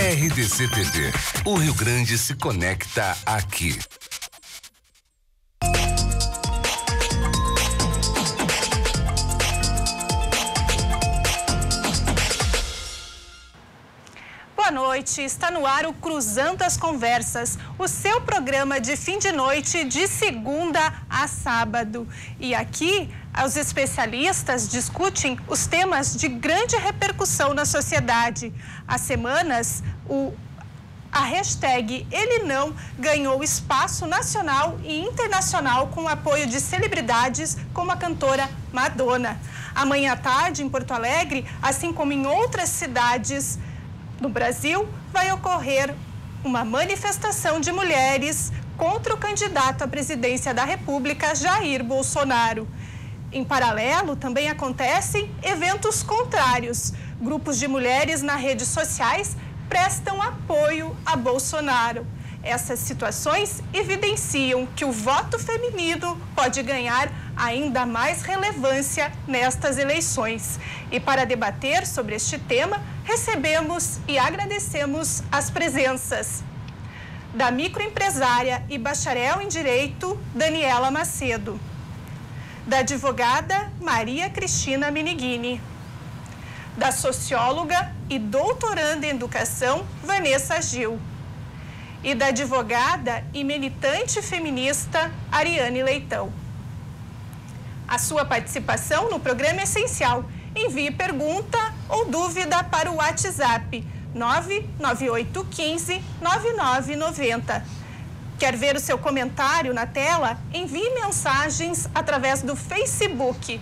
RDC TV. O Rio Grande se conecta aqui. Boa noite, está no ar o Cruzando as Conversas, o seu programa de fim de noite de segunda a sábado. E aqui, os especialistas discutem os temas de grande repercussão na sociedade. Há semanas, a hashtag Ele Não ganhou espaço nacional e internacional com o apoio de celebridades como a cantora Madonna. Amanhã à tarde, em Porto Alegre, assim como em outras cidades no Brasil, vai ocorrer uma manifestação de mulheres contra o candidato à presidência da República, Jair Bolsonaro. Em paralelo, também acontecem eventos contrários. Grupos de mulheres nas redes sociais prestam apoio a Bolsonaro. Essas situações evidenciam que o voto feminino pode ganhar ainda mais relevância nestas eleições. E para debater sobre este tema, recebemos e agradecemos as presenças da microempresária e bacharel em Direito, Daniela Macedo, da advogada Maria Cristina Miniguini, da socióloga e doutoranda em Educação, Vanessa Gil, e da advogada e militante feminista, Ariane Leitão. A sua participação no programa é essencial. Envie pergunta ou dúvida para o WhatsApp 99815-9990. Quer ver o seu comentário na tela? Envie mensagens através do Facebook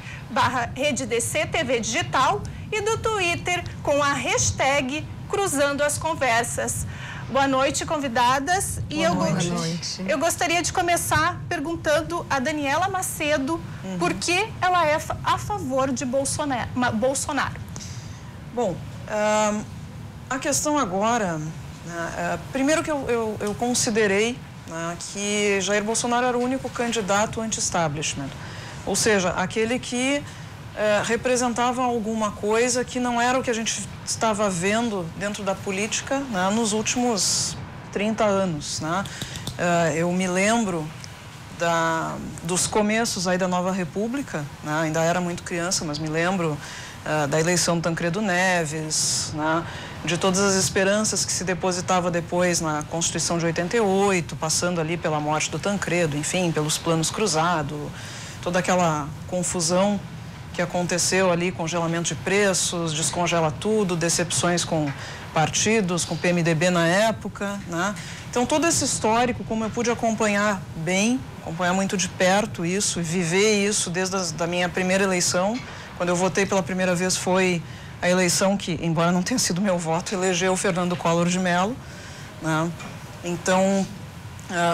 /RedeDC TV Digital e do Twitter com a hashtag Cruzando as Conversas. Boa noite, convidadas. Boa noite. Eu gostaria de começar perguntando a Daniela Macedo por que ela é a favor de Bolsonaro. Bom, a questão agora, primeiro que eu considerei que Jair Bolsonaro era o único candidato anti-establishment, ou seja, aquele que representava alguma coisa que não era o que a gente estava vendo dentro da política nos últimos 30 anos. Eu me lembro dos começos aí da Nova República, ainda era muito criança, mas me lembro da eleição do Tancredo Neves, de todas as esperanças que se depositava depois na Constituição de 88, passando ali pela morte do Tancredo, enfim, pelos planos cruzados, toda aquela confusão que aconteceu ali, congelamento de preços, descongela tudo, decepções com partidos, com o PMDB na época, Então, todo esse histórico, como eu pude acompanhar muito de perto isso, e viver isso desde a minha primeira eleição, quando eu votei pela primeira vez foi a eleição que, embora não tenha sido meu voto, elegeu o Fernando Collor de Mello, Então,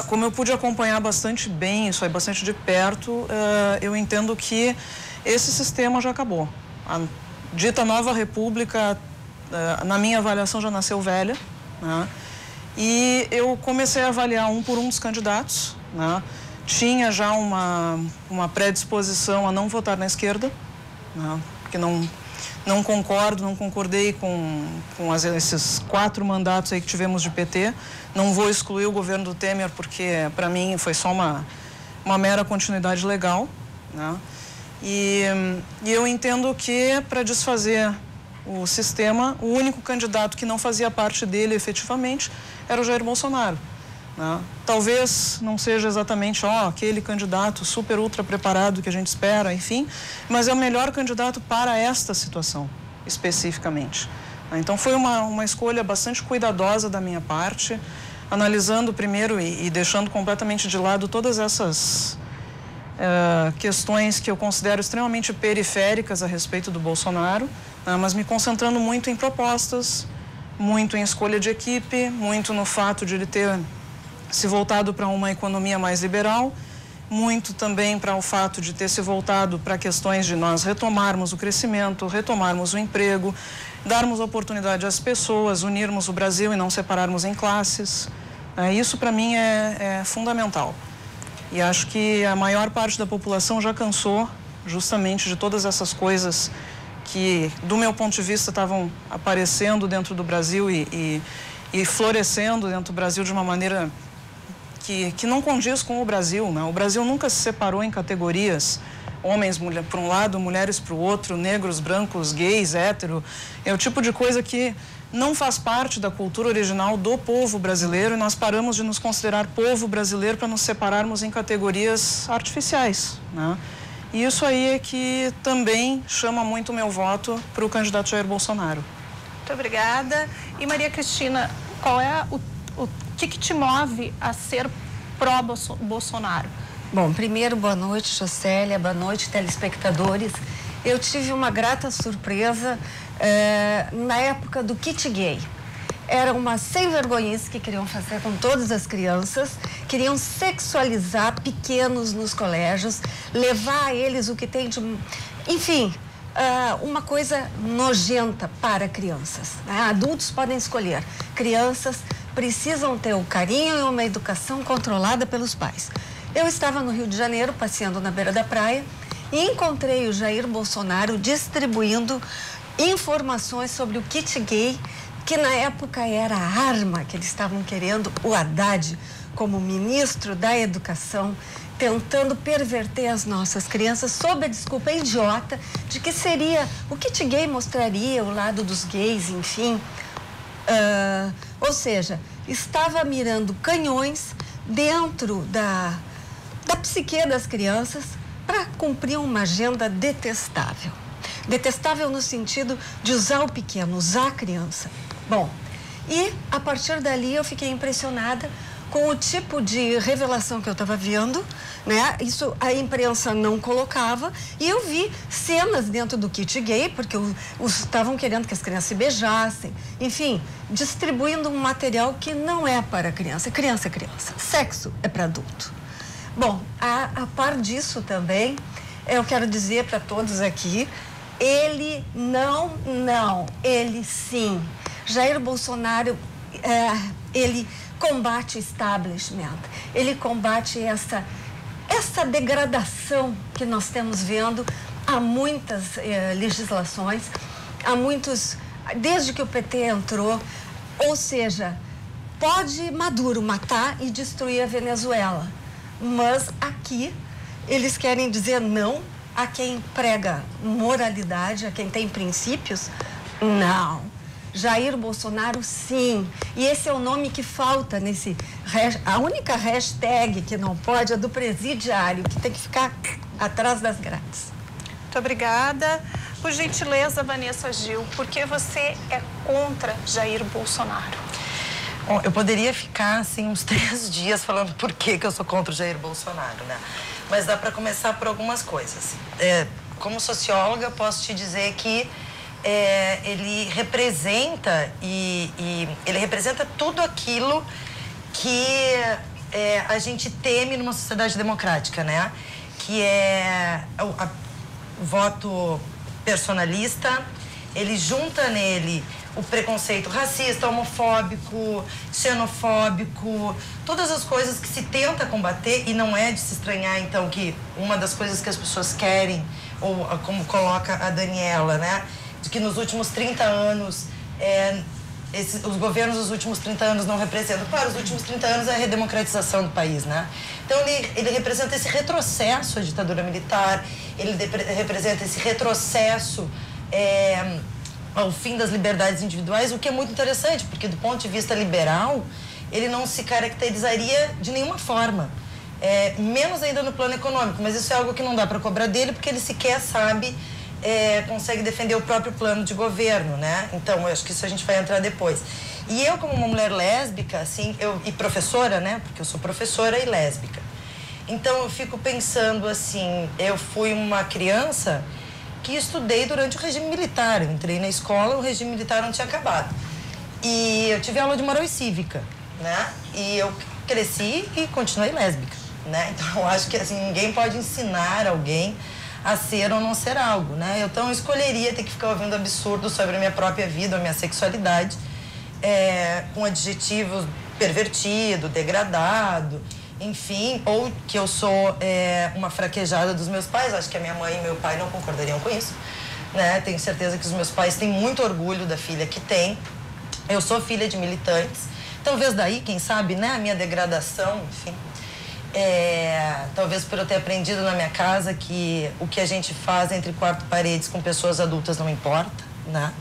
como eu pude acompanhar bastante bem isso aí, bastante de perto, eu entendo que esse sistema já acabou. A dita Nova República, na minha avaliação, já nasceu velha, E eu comecei a avaliar um por um dos candidatos, Tinha já uma predisposição a não votar na esquerda, porque não concordei com esses 4 mandatos aí que tivemos de PT. Não vou excluir o governo do Temer, porque para mim foi só uma mera continuidade legal, E eu entendo que, para desfazer o sistema, o único candidato que não fazia parte dele efetivamente era o Jair Bolsonaro. Talvez não seja exatamente aquele candidato super ultra preparado que a gente espera, enfim, mas é o melhor candidato para esta situação, especificamente. Então foi uma escolha bastante cuidadosa da minha parte, analisando primeiro e deixando completamente de lado todas essas questões que eu considero extremamente periféricas a respeito do Bolsonaro, mas me concentrando muito em propostas, muito em escolha de equipe, muito no fato de ele ter se voltado para uma economia mais liberal, muito também para o fato de ter se voltado para questões de nós retomarmos o crescimento, retomarmos o emprego, darmos oportunidade às pessoas, unirmos o Brasil e não separarmos em classes. Isso para mim é fundamental. E acho que a maior parte da população já cansou justamente de todas essas coisas que, do meu ponto de vista, estavam aparecendo dentro do Brasil e e florescendo dentro do Brasil de uma maneira que não condiz com o Brasil, né? O Brasil nunca se separou em categorias, homens por um lado, mulheres para o outro, negros, brancos, gays, hétero. É o tipo de coisa que não faz parte da cultura original do povo brasileiro, e nós paramos de nos considerar povo brasileiro para nos separarmos em categorias artificiais, né? E isso aí é que também chama muito o meu voto para o candidato Jair Bolsonaro. Muito obrigada. E Maria Cristina, qual é o que te move a ser pró-Bolsonaro? Bom, primeiro, boa noite, Jocélia, boa noite, telespectadores. Eu tive uma grata surpresa na época do kit gay. Era uma sem-vergonhice que queriam fazer com todas as crianças, queriam sexualizar pequenos nos colégios, levar a eles o que tem de... Enfim, uma coisa nojenta para crianças, né? Adultos podem escolher, crianças precisam ter o carinho e uma educação controlada pelos pais. Eu estava no Rio de Janeiro, passeando na beira da praia, e encontrei o Jair Bolsonaro distribuindo informações sobre o kit gay, que na época era a arma que eles estavam querendo, o Haddad, como ministro da Educação, tentando perverter as nossas crianças sob a desculpa idiota de que seria, o kit gay mostraria o lado dos gays, enfim. Ou seja, estava mirando canhões dentro da psique das crianças para cumprir uma agenda detestável. Detestável no sentido de usar o pequeno, usar a criança. Bom, e a partir dali eu fiquei impressionada com o tipo de revelação que eu estava vendo, né? Isso a imprensa não colocava, e eu vi cenas dentro do kit gay, porque estavam querendo que as crianças se beijassem, enfim, distribuindo um material que não é para criança. Criança é criança, sexo é para adulto. Bom, a par disso também, eu quero dizer para todos aqui, ele sim. Jair Bolsonaro, ele combate establishment, ele combate essa degradação que nós temos vendo há muitas legislações, há muitos, desde que o PT entrou, ou seja, pode Maduro matar e destruir a Venezuela, mas aqui eles querem dizer não a quem prega moralidade, a quem tem princípios. Não. Jair Bolsonaro, sim. E esse é o nome que falta nesse... A única hashtag que não pode é do presidiário, que tem que ficar atrás das grades. Muito obrigada. Por gentileza, Vanessa Gil, por que você é contra Jair Bolsonaro? Bom, eu poderia ficar, assim, uns 3 dias falando por que eu sou contra o Jair Bolsonaro, né? Mas dá para começar por algumas coisas. Como socióloga, posso te dizer que ele representa ele representa tudo aquilo que a gente teme numa sociedade democrática, né? Que é o voto personalista. Ele junta nele o preconceito racista, homofóbico, xenofóbico, todas as coisas que se tenta combater, e não é de se estranhar, então, que uma das coisas que as pessoas querem, ou como coloca a Daniela, né? De que nos últimos 30 anos, os governos dos últimos 30 anos não representam. Claro, os últimos 30 anos é a redemocratização do país, né? Então, ele representa esse retrocesso à ditadura militar, ele representa esse retrocesso ao fim das liberdades individuais, o que é muito interessante, porque do ponto de vista liberal, ele não se caracterizaria de nenhuma forma, menos ainda no plano econômico, mas isso é algo que não dá para cobrar dele, porque ele sequer sabe, consegue defender o próprio plano de governo, né? Então, eu acho que isso a gente vai entrar depois. E eu, como uma mulher lésbica, assim, e professora, né? Porque eu sou professora e lésbica. Então, eu fico pensando assim, eu fui uma criança que estudei durante o regime militar. Eu entrei na escola, o regime militar não tinha acabado. E eu tive aula de moral e cívica, né? E eu cresci e continuei lésbica, né? Então, eu acho que, assim, ninguém pode ensinar alguém a ser ou não ser algo, né? Então, eu escolheria ter que ficar ouvindo absurdos sobre a minha própria vida, a minha sexualidade, com adjetivos pervertido, degradado, enfim, ou que eu sou uma fraquejada dos meus pais. Acho que a minha mãe e meu pai não concordariam com isso, né? Tenho certeza que os meus pais têm muito orgulho da filha que tem, Eu sou filha de militantes, talvez daí, quem sabe, né, a minha degradação, enfim. Talvez por eu ter aprendido na minha casa que o que a gente faz entre quatro paredes com pessoas adultas não importa, né?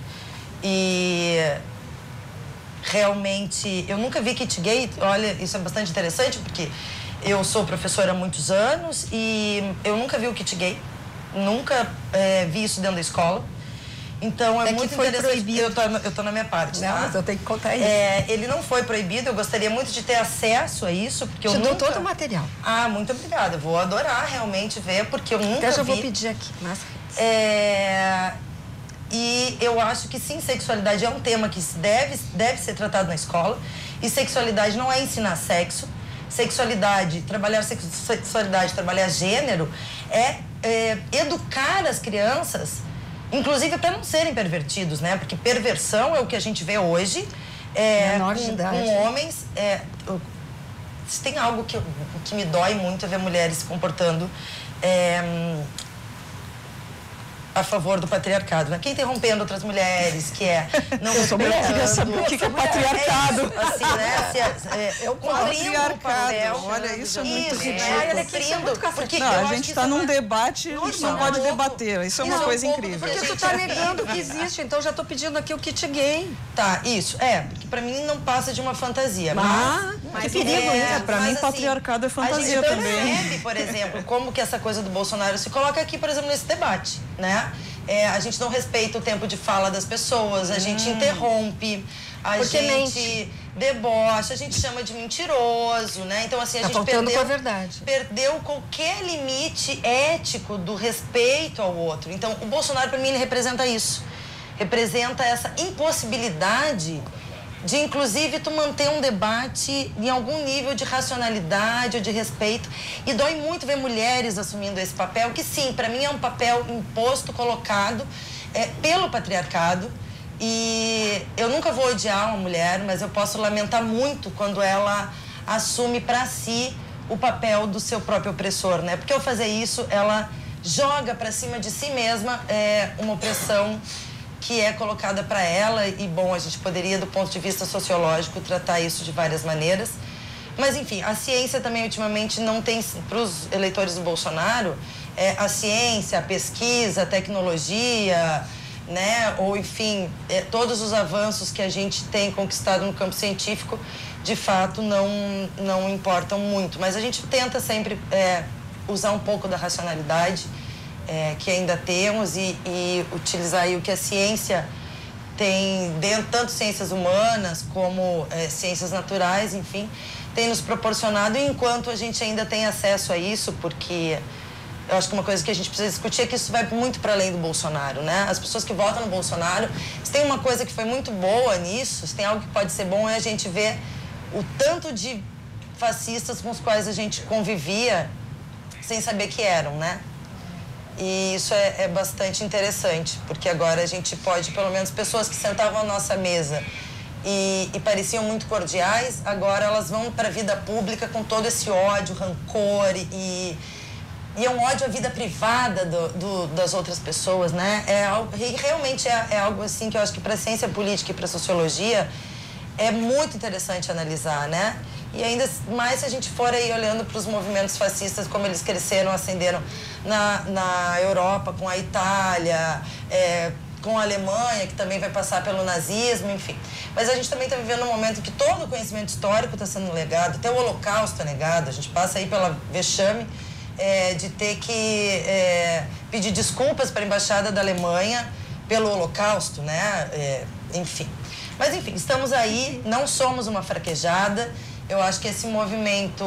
E realmente, eu nunca vi kit gay. Olha, isso é bastante interessante, porque eu sou professora há muitos anos e eu nunca vi o kit gay, nunca vi isso dentro da escola. Então é muito interessante. Proibido. Eu tô na minha parte, não, tá? Mas eu tenho que contar isso. Ele não foi proibido, eu gostaria muito de ter acesso a isso, porque eu nunca... nunca... todo o material. Ah, muito obrigada. Eu vou adorar realmente ver, porque eu nunca vi. Eu já vou pedir aqui. Mas... E eu acho que sim, sexualidade é um tema que deve ser tratado na escola. E sexualidade não é ensinar sexo. Trabalhar sexualidade, trabalhar gênero é educar as crianças, inclusive para não serem pervertidos, né? Porque perversão é o que a gente vê hoje com homens. Se tem algo que me dói muito é ver mulheres se comportando a favor do patriarcado, né? Quem interrompendo outras mulheres, que não eu queria saber o que é patriarcado. Assim, né? É o patriarcado. Olha, isso é muito ridículo. Porque a gente está num debate, a gente não pode debater. Isso é uma coisa incrível. Porque tu está negando que existe, então já estou pedindo aqui o kit gay. Tá, isso. Porque para mim não passa de uma fantasia. Mas que perigo isso. Para mim, patriarcado é fantasia também. A gente percebe, por exemplo, como que essa coisa do Bolsonaro se coloca aqui, por exemplo, nesse debate, né? A gente não respeita o tempo de fala das pessoas, a gente interrompe, a gente debocha, a gente chama de mentiroso, né? Então, assim, a gente perdeu qualquer limite ético do respeito ao outro. Então, o Bolsonaro, para mim, ele representa isso. Representa essa impossibilidade de, inclusive, tu manter um debate em algum nível de racionalidade ou de respeito. E dói muito ver mulheres assumindo esse papel, que sim, para mim é um papel imposto, colocado pelo patriarcado. E eu nunca vou odiar uma mulher, mas eu posso lamentar muito quando ela assume para si o papel do seu próprio opressor, né? Porque ao fazer isso, ela joga para cima de si mesma uma opressão que é colocada para ela, e bom, a gente poderia, do ponto de vista sociológico, tratar isso de várias maneiras. Mas, enfim, a ciência também, ultimamente, não tem, para os eleitores do Bolsonaro, a ciência, a pesquisa, a tecnologia, né, ou, enfim, todos os avanços que a gente tem conquistado no campo científico, de fato, não importam muito. Mas a gente tenta sempre usar um pouco da racionalidade que ainda temos e utilizar aí o que a ciência tem dentro, tanto ciências humanas como ciências naturais, enfim, tem nos proporcionado, e enquanto a gente ainda tem acesso a isso, porque eu acho que uma coisa que a gente precisa discutir é que isso vai muito para além do Bolsonaro, né? As pessoas que votam no Bolsonaro, se tem uma coisa que foi muito boa nisso, se tem algo que pode ser bom, é a gente ver o tanto de fascistas com os quais a gente convivia sem saber que eram, né? E isso é bastante interessante, porque agora a gente pode, pelo menos, pessoas que sentavam à nossa mesa e pareciam muito cordiais, agora elas vão para a vida pública com todo esse ódio, rancor e é um ódio à vida privada das outras pessoas, né? Realmente é algo assim que eu acho que para a ciência política e para a sociologia é muito interessante analisar, né? E ainda mais se a gente for aí olhando para os movimentos fascistas, como eles cresceram, ascenderam na Europa, com a Itália, com a Alemanha, que também vai passar pelo nazismo, enfim. Mas a gente também está vivendo um momento que todo o conhecimento histórico está sendo negado, até o Holocausto é negado, a gente passa aí pela vexame de ter que pedir desculpas para a Embaixada da Alemanha pelo Holocausto, né? Enfim. Mas, enfim, estamos aí, não somos uma fraquejada. Eu acho que esse movimento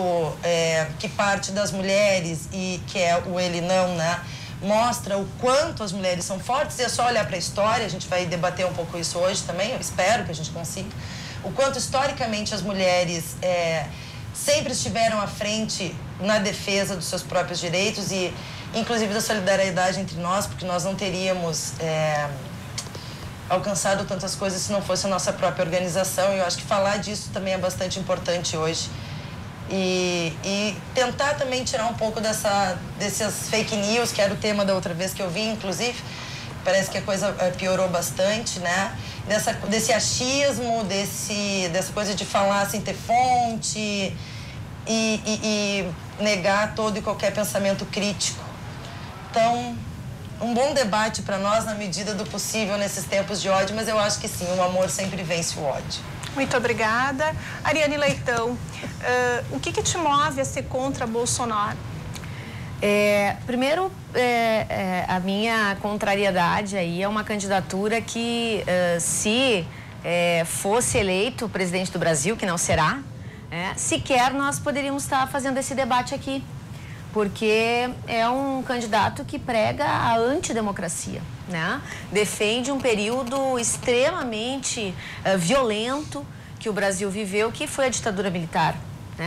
que parte das mulheres e que é o Ele Não, né, mostra o quanto as mulheres são fortes. E é só olhar para a história, a gente vai debater um pouco isso hoje também, eu espero que a gente consiga. O quanto, historicamente, as mulheres sempre estiveram à frente na defesa dos seus próprios direitos e, inclusive, da solidariedade entre nós, porque nós não teríamos alcançado tantas coisas se não fosse a nossa própria organização. E eu acho que falar disso também é bastante importante hoje. E tentar também tirar um pouco dessas fake news, que era o tema da outra vez que eu vim, inclusive, parece que a coisa piorou bastante, né? Desse achismo, dessa coisa de falar sem ter fonte e negar todo e qualquer pensamento crítico. Então, um bom debate para nós na medida do possível nesses tempos de ódio, mas eu acho que sim, o amor sempre vence o ódio. Muito obrigada. Ariane Leitão, o que te move a ser contra Bolsonaro? Primeiro, a minha contrariedade aí é uma candidatura que, se fosse eleito presidente do Brasil, que não será, sequer nós poderíamos estar fazendo esse debate aqui, porque é um candidato que prega a antidemocracia, né? Defende um período extremamente violento que o Brasil viveu, que foi a ditadura militar.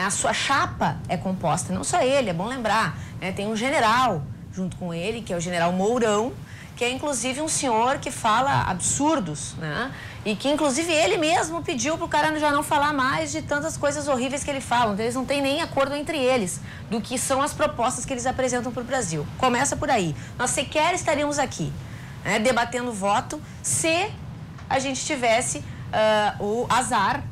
A sua chapa é composta, não só ele, é bom lembrar, tem um general junto com ele, que é o general Mourão, que é inclusive um senhor que fala absurdos, né? E que inclusive ele mesmo pediu para o cara já não falar mais de tantas coisas horríveis que ele fala. Então, eles não têm nem acordo entre eles do que são as propostas que eles apresentam para o Brasil. Começa por aí. Nós sequer estaríamos aqui, debatendo voto se a gente tivesse o azar,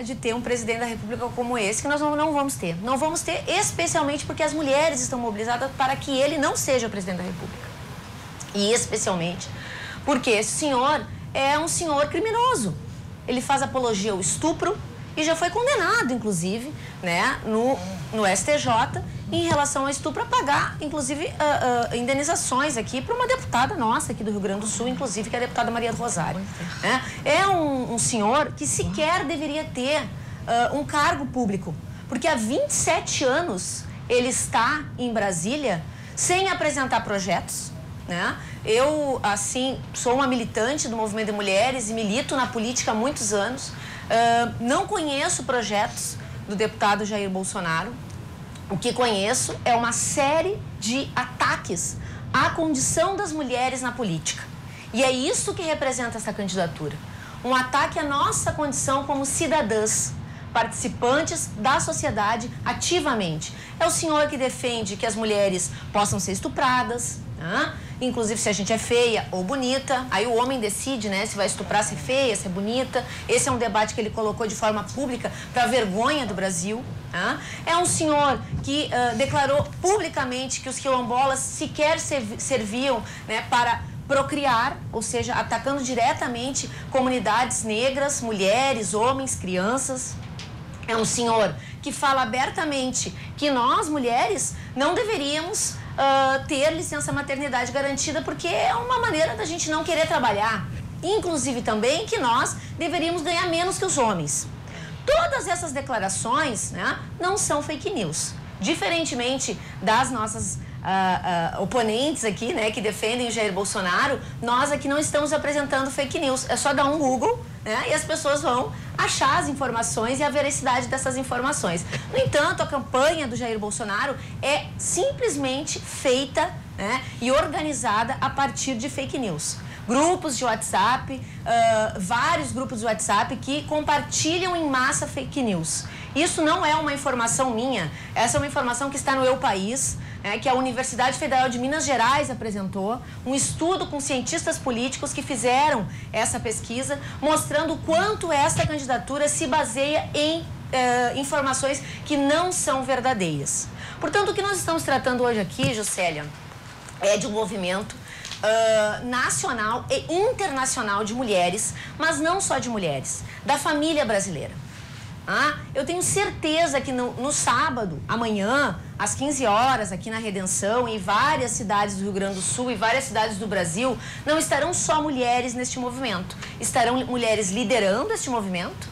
de ter um presidente da República como esse, que nós não vamos ter. Não vamos ter, especialmente porque as mulheres estão mobilizadas para que ele não seja o presidente da República. E especialmente porque esse senhor é um senhor criminoso. Ele faz apologia ao estupro e já foi condenado, inclusive, no STJ, em relação ao estupro, a pagar, inclusive, indenizações aqui para uma deputada nossa aqui do Rio Grande do Sul, inclusive, que é a deputada Maria do Rosário. É um senhor que sequer deveria ter um cargo público, porque há 27 anos ele está em Brasília sem apresentar projetos, Eu, assim, sou uma militante do movimento de mulheres e milito na política há muitos anos. Não conheço projetos do deputado Jair Bolsonaro. O que conheço é uma série de ataques à condição das mulheres na política. E é isso que representa essa candidatura. Um ataque à nossa condição como cidadãs, participantes da sociedade ativamente. É o senhor que defende que as mulheres possam ser estupradas, inclusive se a gente é feia ou bonita, aí o homem decide, se vai estuprar, se é feia, se é bonita. Esse é um debate que ele colocou de forma pública para a vergonha do Brasil. É um senhor que declarou publicamente que os quilombolas sequer serviam para procriar, ou seja, atacando diretamente comunidades negras, mulheres, homens, crianças. É um senhor que fala abertamente que nós, mulheres, não deveríamos ter licença maternidade garantida porque é uma maneira da gente não querer trabalhar. Inclusive também que nós deveríamos ganhar menos que os homens. Todas essas declarações não são fake news. Diferentemente das nossas oponentes aqui, que defendem o Jair Bolsonaro, nós aqui não estamos apresentando fake news. É só dar um Google, e as pessoas vão achar as informações e a veracidade dessas informações. No entanto, a campanha do Jair Bolsonaro é simplesmente feita e organizada a partir de fake news. Grupos de WhatsApp, vários grupos de WhatsApp que compartilham em massa fake news. Isso não é uma informação minha, essa é uma informação que está no Eu País, que a Universidade Federal de Minas Gerais apresentou, um estudo com cientistas políticos que fizeram essa pesquisa, mostrando o quanto essa candidatura se baseia em informações que não são verdadeiras. Portanto, o que nós estamos tratando hoje aqui, Juscelia, é de um movimento nacional e internacional de mulheres, mas não só de mulheres, da família brasileira. Eu tenho certeza que no sábado, amanhã, às 15 horas, aqui na Redenção, em várias cidades do Rio Grande do Sul e várias cidades do Brasil, não estarão só mulheres neste movimento. Estarão mulheres liderando este movimento,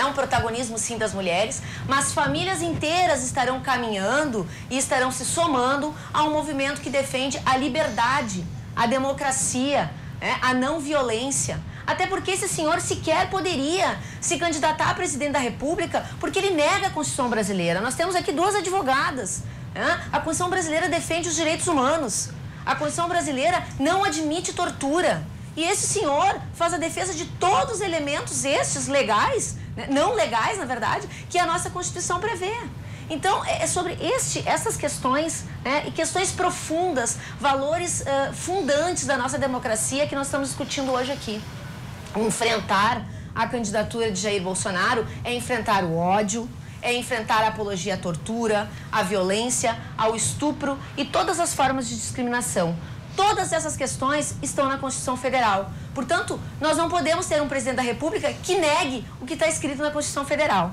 um protagonismo sim das mulheres, mas famílias inteiras estarão caminhando e estarão se somando a um movimento que defende a liberdade, a democracia, a não violência. Até porque esse senhor sequer poderia se candidatar a presidente da República porque ele nega a Constituição brasileira. Nós temos aqui duas advogadas. A Constituição brasileira defende os direitos humanos. A Constituição brasileira não admite tortura. E esse senhor faz a defesa de todos os elementos estes legais, não legais, na verdade, que a nossa Constituição prevê. Então, é sobre essas questões, né, e questões profundas, valores fundantes da nossa democracia que nós estamos discutindo hoje aqui. Enfrentar a candidatura de Jair Bolsonaro é enfrentar o ódio, é enfrentar a apologia à tortura, à violência, ao estupro e todas as formas de discriminação. Todas essas questões estão na Constituição Federal. Portanto, nós não podemos ter um presidente da República que negue o que está escrito na Constituição Federal.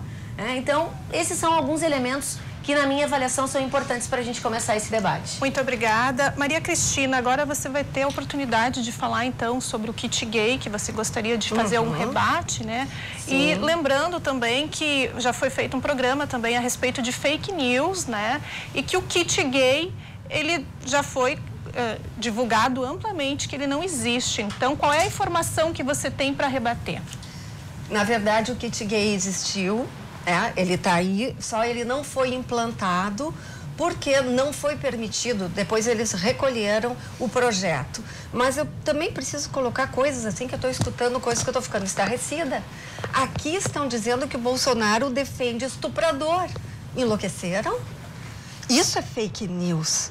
Então, esses são alguns elementos que, na minha avaliação, são importantes para a gente começar esse debate. Muito obrigada. Maria Cristina, agora você vai ter a oportunidade de falar, então, sobre o kit gay, que você gostaria de fazer um rebate, né? Sim. E lembrando também que já foi feito um programa também a respeito de fake news, né? E que o kit gay, ele já foi divulgado amplamente, que ele não existe. Então, qual é a informação que você tem para rebater? Na verdade, o kit gay existiu. Ele está aí, só ele não foi implantado porque não foi permitido. Depois eles recolheram o projeto. Mas eu também preciso colocar coisas assim, que eu estou escutando coisas que eu estou ficando estarrecida. Aqui estão dizendo que o Bolsonaro defende estuprador. Enlouqueceram? Isso é fake news.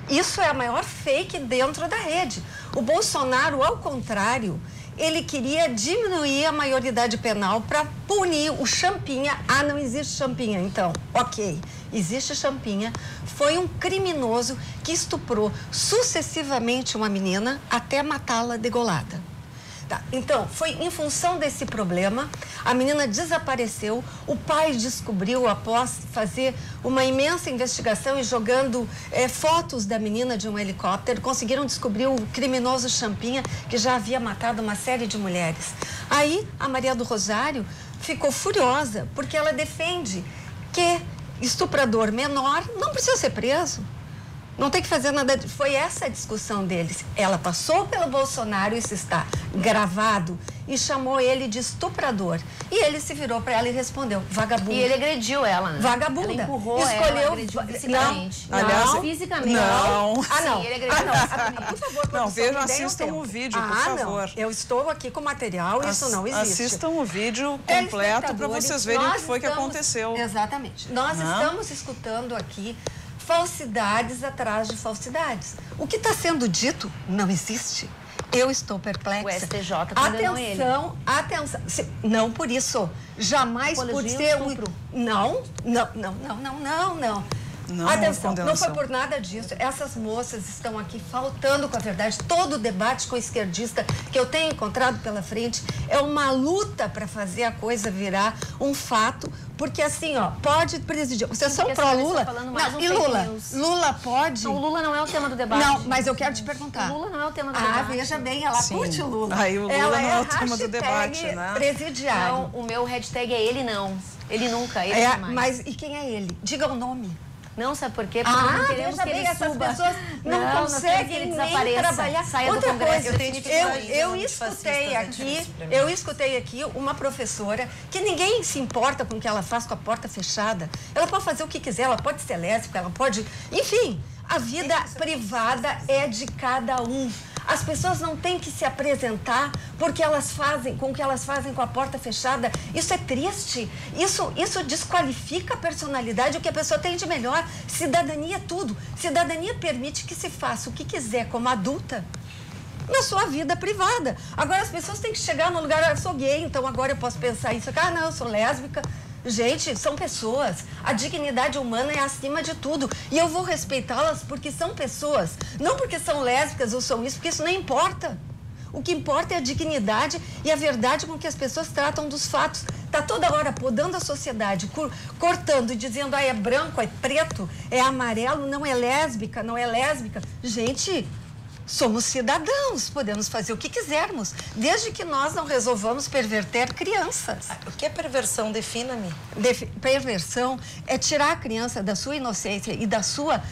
Isso é a maior fake dentro da rede. O Bolsonaro, ao contrário, ele queria diminuir a maioridade penal para punir o Champinha. Ah, não existe Champinha, então. Ok, existe Champinha. Foi um criminoso que estuprou sucessivamente uma menina até matá-la degolada. Tá, então, foi em função desse problema, a menina desapareceu, o pai descobriu após fazer uma imensa investigação e jogando fotos da menina de um helicóptero, conseguiram descobrir o criminoso Champinha, que já havia matado uma série de mulheres. Aí, a Maria do Rosário ficou furiosa, porque ela defende que estuprador menor não precisa ser preso. Não tem que fazer nada. Foi essa a discussão deles. Ela passou pelo Bolsonaro, isso está gravado, e chamou ele de estuprador. E ele se virou para ela e respondeu, vagabunda. E ele agrediu ela, né? Vagabunda. Ela empurrou escolheu ela, agrediu fisicamente. Não, fisicamente. Não. Sim, ele agrediu. Por favor, não, vejam, assistam o vídeo, por favor. Não. Eu estou aqui com material, isso não existe. Assistam o vídeo completo para vocês verem o que foi que aconteceu. Exatamente. Nós estamos escutando aqui falsidades atrás de falsidades. O que está sendo dito não existe. Eu estou perplexa. O STJ condenou ele. Atenção. Não por isso. Jamais por ser um... Não. Atenção, não foi por nada disso. Essas moças estão aqui faltando com a verdade. Todo o debate com o esquerdista que eu tenho encontrado pela frente é uma luta para fazer a coisa virar um fato. Porque assim, ó, pode presidir. Vocês são pró-Lula? E Lula? Lula pode? Não, o Lula não é o tema do debate. Não, mas eu quero te perguntar. O Lula não é o tema do debate. Veja bem, ela curte o Lula. Aí o Lula ela não é o tema do debate, né? Presidiário. Não, o meu hashtag é ele não. Ele nunca, ele jamais. Mas e quem é ele? Diga o nome. Não, sabe por quê? Porque não queremos que ele essas suba. pessoas não conseguem nem trabalhar. Saia outra do Congresso. Coisa, eu escutei aqui uma professora que ninguém se importa com o que ela faz com a porta fechada. Ela pode fazer o que quiser, ela pode ser lésbica, ela pode... Enfim, a vida privada é de cada um. As pessoas não têm que se apresentar porque elas fazem, com o que elas fazem com a porta fechada. Isso é triste. Isso desqualifica a personalidade, o que a pessoa tem de melhor. Cidadania é tudo. Cidadania permite que se faça o que quiser como adulta na sua vida privada. Agora as pessoas têm que chegar no lugar, eu sou gay, então agora eu posso pensar isso. Ah, não, eu sou lésbica. Gente, são pessoas. A dignidade humana é acima de tudo. E eu vou respeitá-las porque são pessoas. Não porque são lésbicas ou são isso, porque isso não importa. O que importa é a dignidade e a verdade com que as pessoas tratam dos fatos. Está toda hora podando a sociedade, cortando e dizendo, é branco, é preto, é amarelo, não é lésbica, não é lésbica. Gente... Somos cidadãos, podemos fazer o que quisermos, desde que nós não resolvamos perverter crianças. O que é perversão? Defina-me. Perversão é tirar a criança da sua inocência e da sua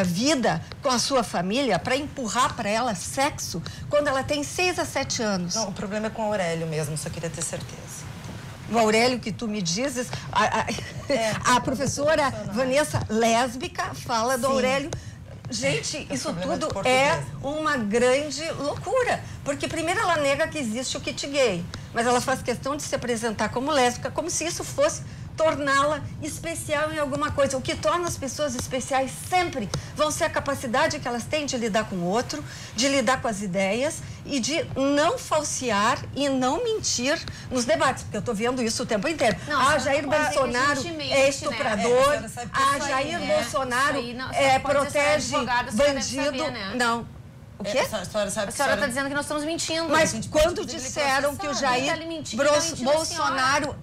vida com a sua família para empurrar para ela sexo quando ela tem 6 a 7 anos. Não, o problema é com o Aurélio mesmo, só queria ter certeza. O Aurélio que tu me dizes, a professora Vanessa, lésbica, fala do Aurélio. Gente, isso tudo é uma grande loucura. Porque primeiro ela nega que existe o kit gay, mas ela faz questão de se apresentar como lésbica, como se isso fosse torná-la especial em alguma coisa. O que torna as pessoas especiais sempre vão ser a capacidade que elas têm de lidar com o outro, de lidar com as ideias e de não falsear e não mentir nos debates, porque eu estou vendo isso o tempo inteiro. Não, Jair Bolsonaro é estuprador, Jair Bolsonaro protege bandido. Não. O quê? A senhora está dizendo que nós estamos mentindo. Mas quando disseram que o Jair Bolsonaro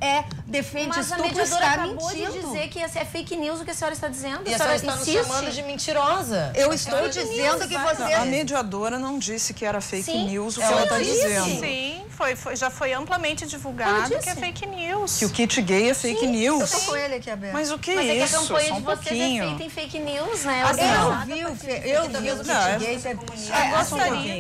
defende estupro, está mentindo. Acabou de dizer que é fake news o que a senhora está dizendo. E a senhora está nos chamando de mentirosa. Eu estou dizendo que você... A mediadora não disse que era fake news o que ela está dizendo. Sim, já foi amplamente divulgado que é fake news. Que o kit gay é fake news. Eu estou com ele aqui aberto. Mas o que Mas é que isso? a campanha de vocês é feita em fake news, né? Eu vi o kit gay ser comunista.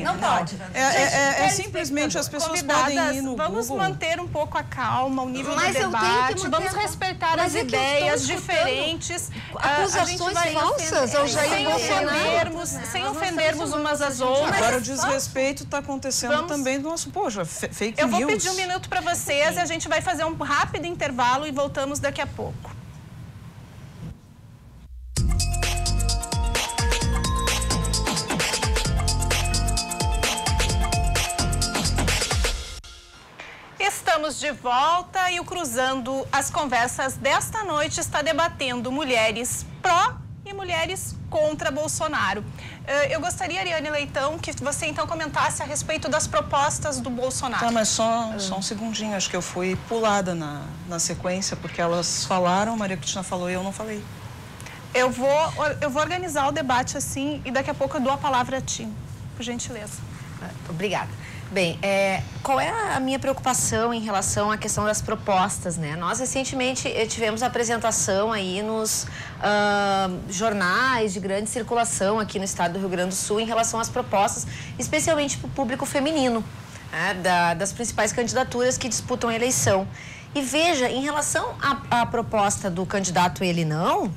Não pode. É simplesmente as pessoas podem ir no Vamos Google. manter um pouco a calma, o nível do Mas eu tenho que debate, manter vamos respeitar as ideias diferentes. Acusações falsas ao Jair Bolsonaro. Sem ofendermos umas às outras. Agora o desrespeito está acontecendo também do nosso... Poxa, fake Eu news. vou pedir um minuto para vocês e a gente vai fazer um rápido intervalo e voltamos daqui a pouco. Estamos de volta e o Cruzando as Conversas desta noite está debatendo mulheres pró e mulheres contra Bolsonaro. Eu gostaria, Ariane Leitão, que você então comentasse a respeito das propostas do Bolsonaro. Tá, mas só um segundinho, acho que eu fui pulada na sequência, porque elas falaram, Maria Cristina falou e eu não falei. Eu vou organizar o debate assim e daqui a pouco eu dou a palavra a ti, por gentileza. Obrigada. Bem, qual é a minha preocupação em relação à questão das propostas, né? Nós recentemente tivemos a apresentação aí nos jornais de grande circulação aqui no estado do Rio Grande do Sul em relação às propostas, especialmente para o público feminino, né? Das principais candidaturas que disputam a eleição. E veja, em relação à proposta do candidato Ele Não,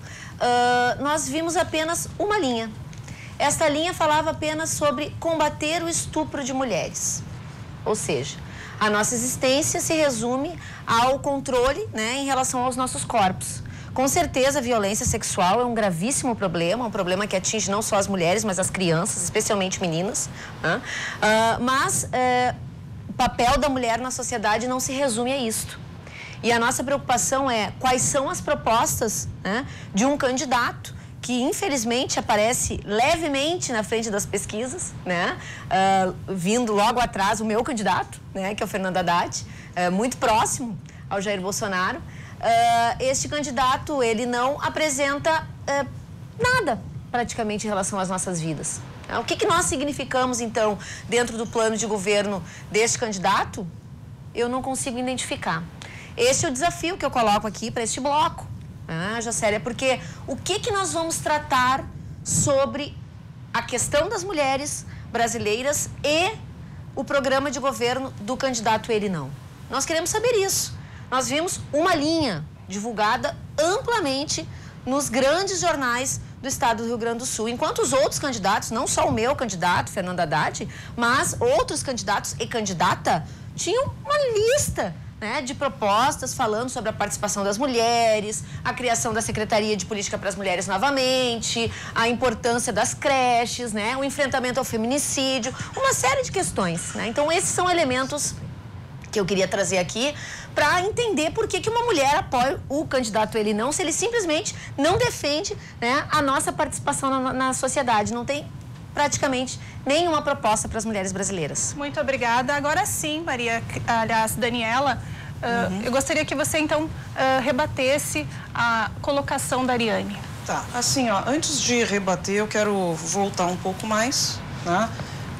nós vimos apenas uma linha. Esta linha falava apenas sobre combater o estupro de mulheres. Ou seja, a nossa existência se resume ao controle, né, em relação aos nossos corpos. Com certeza, a violência sexual é um gravíssimo problema, um problema que atinge não só as mulheres, mas as crianças, especialmente meninas. Né? Mas o papel da mulher na sociedade não se resume a isto. E a nossa preocupação é quais são as propostas, né, de um candidato que infelizmente aparece levemente na frente das pesquisas, né? Vindo logo atrás o meu candidato, né? Que é o Fernando Haddad, muito próximo ao Jair Bolsonaro. Este candidato, ele não apresenta nada praticamente em relação às nossas vidas. O que nós significamos, então, dentro do plano de governo deste candidato? Eu não consigo identificar. Este é o desafio que eu coloco aqui para este bloco. Jocélia, porque o que nós vamos tratar sobre a questão das mulheres brasileiras e o programa de governo do candidato Ele Não? Nós queremos saber isso. Nós vimos uma linha divulgada amplamente nos grandes jornais do estado do Rio Grande do Sul, enquanto os outros candidatos, não só o meu candidato, Fernando Haddad, mas outros candidatos e candidata tinham uma lista, né, de propostas falando sobre a participação das mulheres, a criação da Secretaria de Política para as Mulheres novamente, a importância das creches, né, o enfrentamento ao feminicídio, uma série de questões, né? Então, esses são elementos que eu queria trazer aqui para entender por que uma mulher apoia o candidato Ele Não, se ele simplesmente não defende, né, a nossa participação na sociedade, não tem praticamente nenhuma proposta para as mulheres brasileiras. Muito obrigada. Agora sim, Daniela, eu gostaria que você então rebatesse a colocação da Ariane. Tá, assim, ó, antes de rebater, eu quero voltar um pouco mais, né?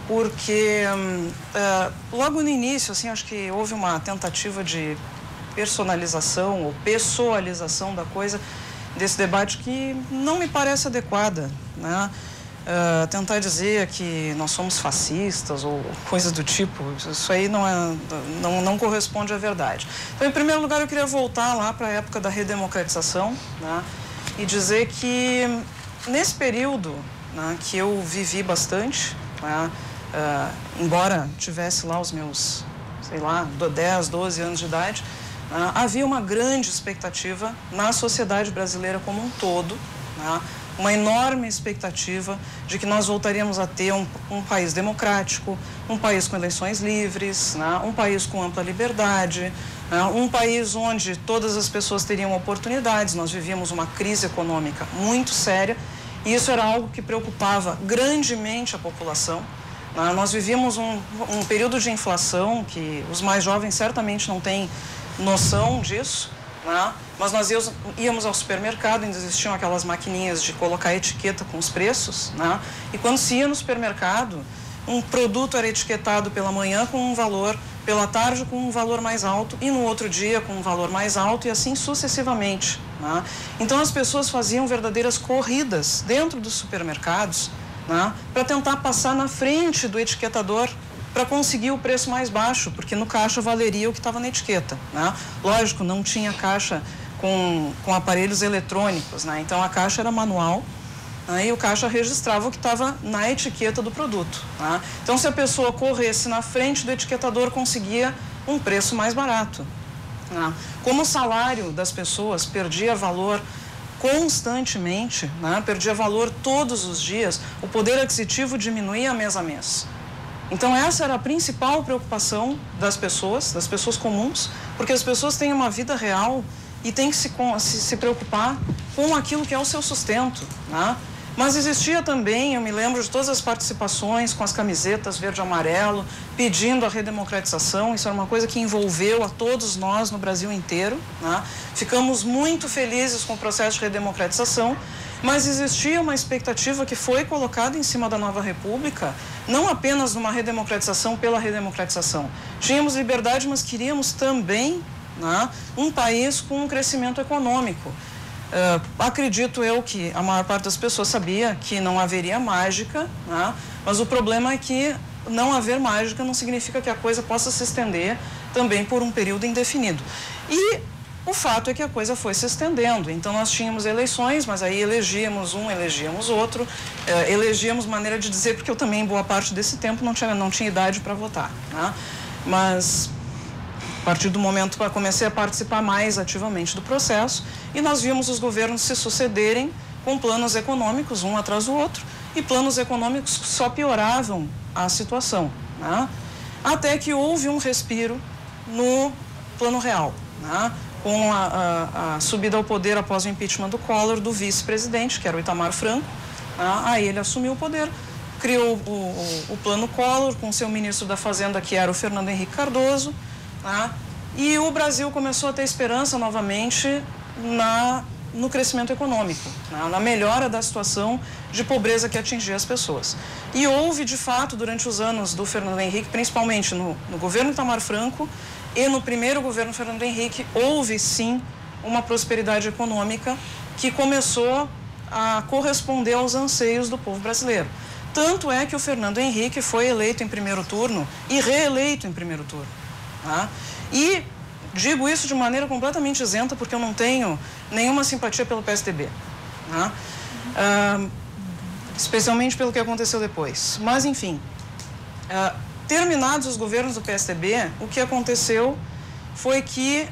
Porque logo no início, assim, acho que houve uma tentativa de personalização ou pessoalização da coisa, desse debate que não me parece adequada, né? Tentar dizer que nós somos fascistas ou coisa do tipo, isso aí não corresponde à verdade. Então, em primeiro lugar, eu queria voltar lá para a época da redemocratização, né, e dizer que nesse período, né, que eu vivi bastante, né, embora tivesse lá os meus, sei lá, 10, 12 anos de idade, havia uma grande expectativa na sociedade brasileira como um todo, uma enorme expectativa de que nós voltaríamos a ter um país democrático, um país com eleições livres, um país com ampla liberdade, um país onde todas as pessoas teriam oportunidades. Nós vivíamos uma crise econômica muito séria e isso era algo que preocupava grandemente a população. Nós vivíamos um período de inflação que os mais jovens certamente não têm noção disso, mas nós íamos ao supermercado, ainda existiam aquelas maquininhas de colocar etiqueta com os preços, e quando se ia no supermercado, um produto era etiquetado pela manhã com um valor, pela tarde com um valor mais alto e no outro dia com um valor mais alto e assim sucessivamente. Então as pessoas faziam verdadeiras corridas dentro dos supermercados para tentar passar na frente do etiquetador para conseguir o preço mais baixo, porque no caixa valeria o que estava na etiqueta. Lógico, não tinha caixa com aparelhos eletrônicos, então a caixa era manual, e o caixa registrava o que estava na etiqueta do produto. Então, se a pessoa corresse na frente do etiquetador, conseguia um preço mais barato. Como o salário das pessoas perdia valor constantemente, perdia valor todos os dias, o poder aquisitivo diminuía mês a mês. Então essa era a principal preocupação das pessoas comuns, porque as pessoas têm uma vida real e têm que se preocupar com aquilo que é o seu sustento. Mas existia também, eu me lembro de todas as participações com as camisetas verde e amarelo, pedindo a redemocratização. Isso era uma coisa que envolveu a todos nós no Brasil inteiro. Ficamos muito felizes com o processo de redemocratização, mas existia uma expectativa que foi colocada em cima da nova república, não apenas numa redemocratização pela redemocratização. Tínhamos liberdade, mas queríamos também um país com um crescimento econômico. Acredito eu que a maior parte das pessoas sabia que não haveria mágica, mas o problema é que não haver mágica não significa que a coisa possa se estender também por um período indefinido. E o fato é que a coisa foi se estendendo. Então nós tínhamos eleições, mas aí elegíamos um, elegíamos outro, elegíamos maneira de dizer, porque eu também boa parte desse tempo não tinha idade para votar. Mas a partir do momento que eu comecei a participar mais ativamente do processo, e nós vimos os governos se sucederem com planos econômicos, um atrás do outro, e planos econômicos que só pioravam a situação, até que houve um respiro no plano real, com a subida ao poder após o impeachment do Collor, do vice-presidente, que era o Itamar Franco. Aí ele assumiu o poder, criou o plano Collor com seu ministro da Fazenda, que era o Fernando Henrique Cardoso, e o Brasil começou a ter esperança novamente no crescimento econômico, na melhora da situação de pobreza que atingia as pessoas. E houve, de fato, durante os anos do Fernando Henrique, principalmente no governo Itamar Franco e no primeiro governo Fernando Henrique, houve sim uma prosperidade econômica que começou a corresponder aos anseios do povo brasileiro. Tanto é que o Fernando Henrique foi eleito em primeiro turno e reeleito em primeiro turno. E digo isso de maneira completamente isenta, porque eu não tenho nenhuma simpatia pelo PSDB, especialmente pelo que aconteceu depois. Mas, enfim, terminados os governos do PSDB, o que aconteceu foi que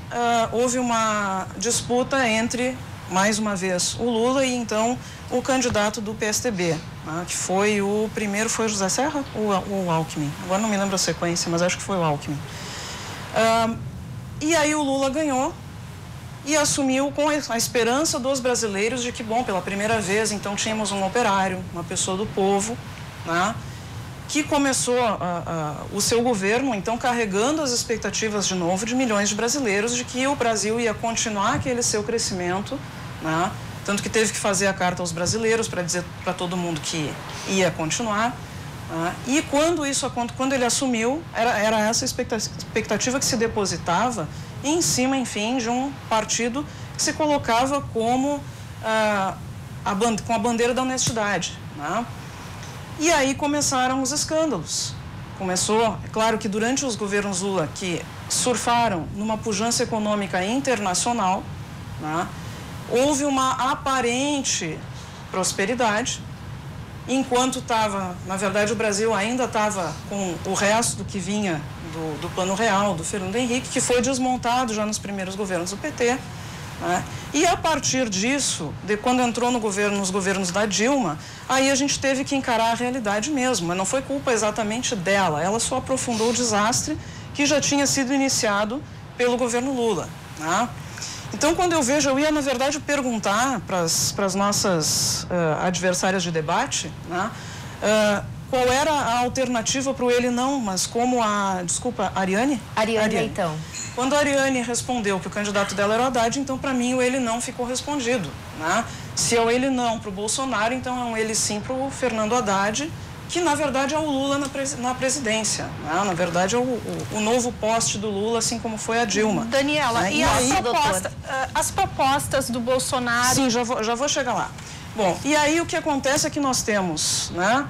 houve uma disputa entre, mais uma vez, o Lula e, então, o candidato do PSDB, que foi o primeiro, foi o José Serra ou o Alckmin? Agora não me lembro a sequência, mas acho que foi o Alckmin. E aí o Lula ganhou e assumiu com a esperança dos brasileiros de que, bom, pela primeira vez, então, tínhamos um operário, uma pessoa do povo, que começou o seu governo, então, carregando as expectativas de novo de milhões de brasileiros de que o Brasil ia continuar aquele seu crescimento, tanto que teve que fazer a carta aos brasileiros para dizer para todo mundo que ia continuar. E quando ele assumiu, era essa expectativa que se depositava em cima, enfim, de um partido que se colocava como com a bandeira da honestidade. E aí começaram os escândalos. É claro que durante os governos Lula, que surfaram numa pujança econômica internacional, houve uma aparente prosperidade, enquanto na verdade o Brasil ainda estava com o resto do que vinha do Plano Real, do Fernando Henrique, que foi desmontado já nos primeiros governos do PT. Né? E a partir disso, quando entrou nos governos da Dilma, aí a gente teve que encarar a realidade mesmo, mas não foi culpa exatamente dela, ela só aprofundou o desastre que já tinha sido iniciado pelo governo Lula. Né? Então, quando eu vejo, eu ia, na verdade, perguntar para as nossas adversárias de debate, né, qual era a alternativa para o ele não, mas como Ariane? Ariane Leitão. Quando a Ariane respondeu que o candidato dela era o Haddad, então, para mim, o ele não ficou respondido. Né? Se é o ele não para o Bolsonaro, então é um ele sim para o Fernando Haddad, que, na verdade, é o Lula na presidência. Né? Na verdade, é o novo poste do Lula, assim como foi a Dilma. Daniela, né? e as propostas do Bolsonaro... Sim, já vou chegar lá. Bom, e aí o que acontece é que nós temos, né,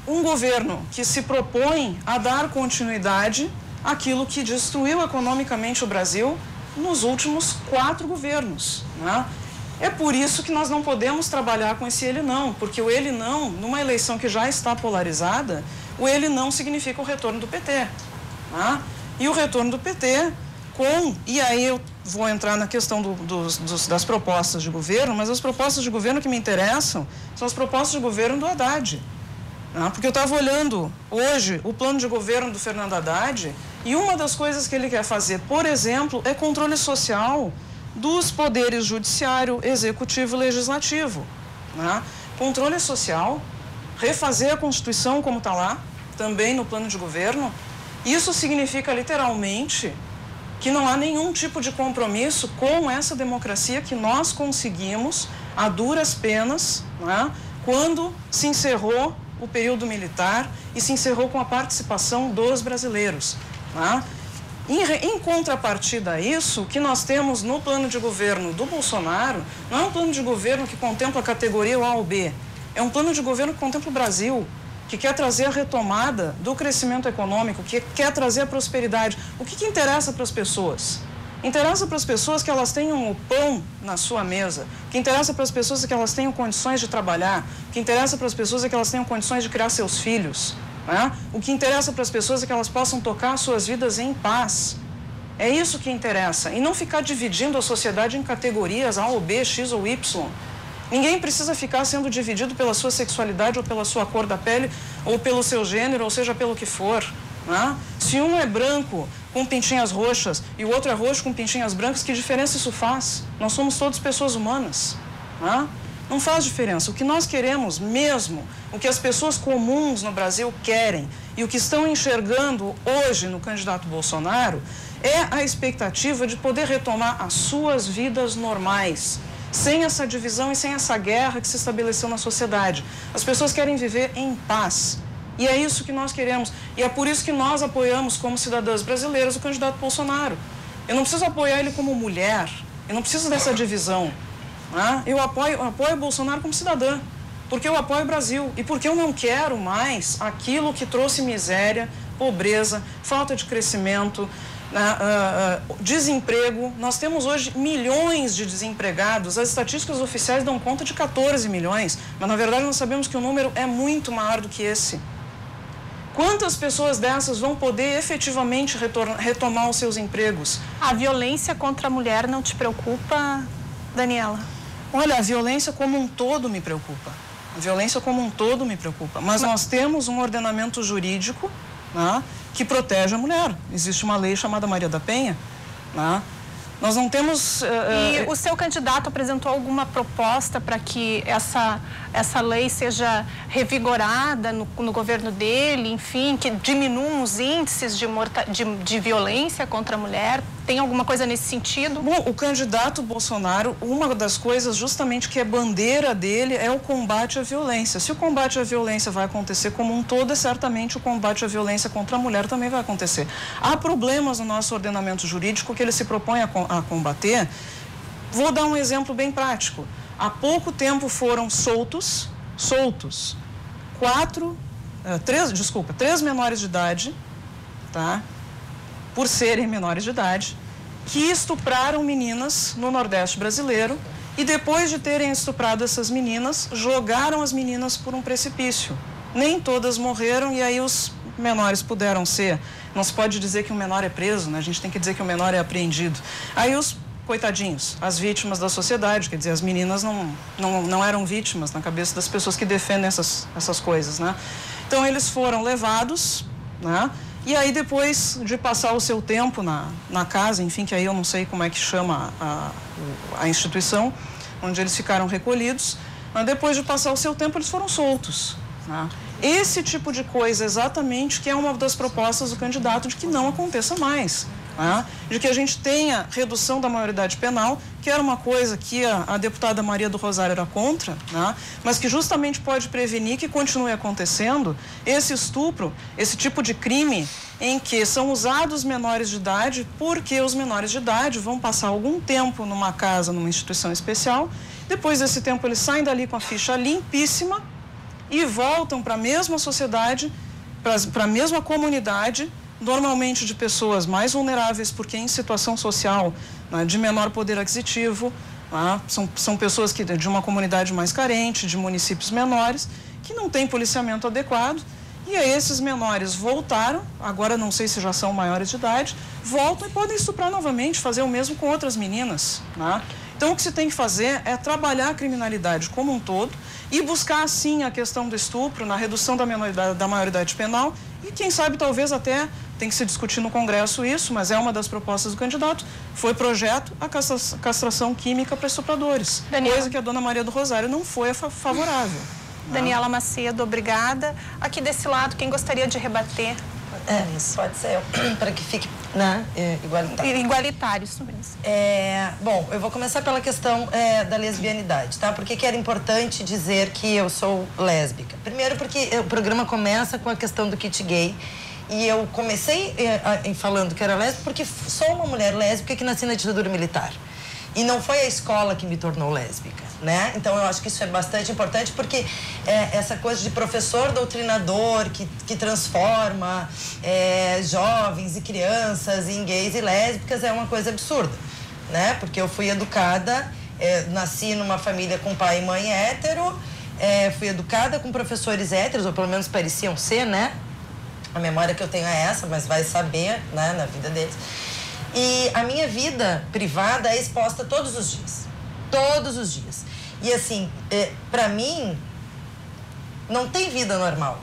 um governo que se propõe a dar continuidade àquilo que destruiu economicamente o Brasil nos últimos 4 governos. Né? É por isso que nós não podemos trabalhar com esse ele não, porque o ele não, numa eleição que já está polarizada, o ele não significa o retorno do PT. Né? E o retorno do PT e aí eu vou entrar na questão das propostas de governo, mas as propostas de governo que me interessam são as propostas de governo do Haddad. Né? Porque eu estava olhando hoje o plano de governo do Fernando Haddad e uma das coisas que ele quer fazer, por exemplo, é controle social dos poderes judiciário, executivo e legislativo. Né? Controle social, refazer a Constituição como está lá, também no plano de governo. Isso significa literalmente que não há nenhum tipo de compromisso com essa democracia que nós conseguimos a duras penas, né? Quando se encerrou o período militar e se encerrou com a participação dos brasileiros. Né? Em contrapartida a isso, o que nós temos no plano de governo do Bolsonaro não é um plano de governo que contempla a categoria A ou B, é um plano de governo que contempla o Brasil, que quer trazer a retomada do crescimento econômico, que quer trazer a prosperidade. O que interessa para as pessoas? Interessa para as pessoas que elas tenham o pão na sua mesa, o que interessa para as pessoas é que elas tenham condições de trabalhar, o que interessa para as pessoas é que elas tenham condições de criar seus filhos. Né? O que interessa para as pessoas é que elas possam tocar suas vidas em paz. É isso que interessa. E não ficar dividindo a sociedade em categorias A ou B, X ou Y. Ninguém precisa ficar sendo dividido pela sua sexualidade ou pela sua cor da pele ou pelo seu gênero, ou seja, pelo que for. Né? Se um é branco com pintinhas roxas e o outro é roxo com pintinhas brancas, que diferença isso faz? Nós somos todos pessoas humanas. Né? Não faz diferença. O que nós queremos mesmo, o que as pessoas comuns no Brasil querem e o que estão enxergando hoje no candidato Bolsonaro é a expectativa de poder retomar as suas vidas normais, sem essa divisão e sem essa guerra que se estabeleceu na sociedade. As pessoas querem viver em paz. E é isso que nós queremos. E é por isso que nós apoiamos, como cidadãs brasileiras, o candidato Bolsonaro. Eu não preciso apoiar ele como mulher, eu não preciso dessa divisão. Né? Eu apoio o Bolsonaro como cidadã, porque eu apoio o Brasil e porque eu não quero mais aquilo que trouxe miséria, pobreza, falta de crescimento, desemprego. Nós temos hoje milhões de desempregados, as estatísticas oficiais dão conta de 14 milhões, mas na verdade nós sabemos que o número é muito maior do que esse. Quantas pessoas dessas vão poder efetivamente retomar os seus empregos? A violência contra a mulher não te preocupa, Daniela? Olha, a violência como um todo me preocupa. A violência como um todo me preocupa. Mas nós temos um ordenamento jurídico, né, que protege a mulher. Existe uma lei chamada Maria da Penha. Né? Nós não temos... E o seu candidato apresentou alguma proposta para que essa lei seja revigorada no governo dele, enfim, que diminuam os índices de violência contra a mulher? Tem alguma coisa nesse sentido? Bom, o candidato Bolsonaro, uma das coisas justamente que é bandeira dele é o combate à violência. Se o combate à violência vai acontecer como um todo, certamente o combate à violência contra a mulher também vai acontecer. Há problemas no nosso ordenamento jurídico que ele se propõe a combater. Vou dar um exemplo bem prático. Há pouco tempo foram soltos três menores de idade, tá? Por serem menores de idade, que estupraram meninas no Nordeste brasileiro e depois de terem estuprado essas meninas, jogaram as meninas por um precipício. Nem todas morreram e aí os menores puderam ser... Não se pode dizer que um menor é preso, né? A gente tem que dizer que o menor é apreendido. Aí os coitadinhos, as vítimas da sociedade, quer dizer, as meninas não eram vítimas na cabeça das pessoas que defendem essas coisas, né? Então, eles foram levados, né? E aí, depois de passar o seu tempo na casa, enfim, que aí eu não sei como é que chama a instituição, onde eles ficaram recolhidos, depois de passar o seu tempo, eles foram soltos, né? Esse tipo de coisa, exatamente, que é uma das propostas do candidato de que não aconteça mais, né? De que a gente tenha redução da maioridade penal, que era uma coisa que a deputada Maria do Rosário era contra, né? Mas que justamente pode prevenir que continue acontecendo esse estupro, esse tipo de crime em que são usados menores de idade, porque os menores de idade vão passar algum tempo numa casa, numa instituição especial, depois desse tempo eles saem dali com a ficha limpíssima e voltam para a mesma sociedade, para a mesma comunidade, normalmente de pessoas mais vulneráveis, porque em situação social, né, de menor poder aquisitivo, né, são pessoas de uma comunidade mais carente, de municípios menores, que não tem policiamento adequado, e aí esses menores voltaram, agora não sei se já são maiores de idade, voltam e podem estuprar novamente, fazer o mesmo com outras meninas, né? Então, o que se tem que fazer é trabalhar a criminalidade como um todo e buscar, sim, a questão do estupro, na redução da maioridade penal e, quem sabe, talvez até, tem que se discutir no Congresso isso, mas é uma das propostas do candidato, foi projeto a castração química para estupradores, coisa que a dona Maria do Rosário não foi favorável. Daniela Macedo, obrigada. Aqui desse lado, quem gostaria de rebater? Pode ser, para que fique, né, igualitário. Igualitário, isso mesmo. Bom, eu vou começar pela questão da lesbianidade, tá? Por que era importante dizer que eu sou lésbica? Primeiro porque o programa começa com a questão do kit gay e eu comecei falando que era lésbica porque sou uma mulher lésbica que nasci na ditadura militar. E não foi a escola que me tornou lésbica, né? Então, eu acho que isso é bastante importante porque essa coisa de professor doutrinador que transforma jovens e crianças em gays e lésbicas é uma coisa absurda, né? Porque eu fui educada, nasci numa família com pai e mãe hétero, fui educada com professores héteros, ou pelo menos pareciam ser, né? A memória que eu tenho é essa, mas vai saber, né, na vida deles. E a minha vida privada é exposta todos os dias. Todos os dias. E assim, pra mim, não tem vida normal.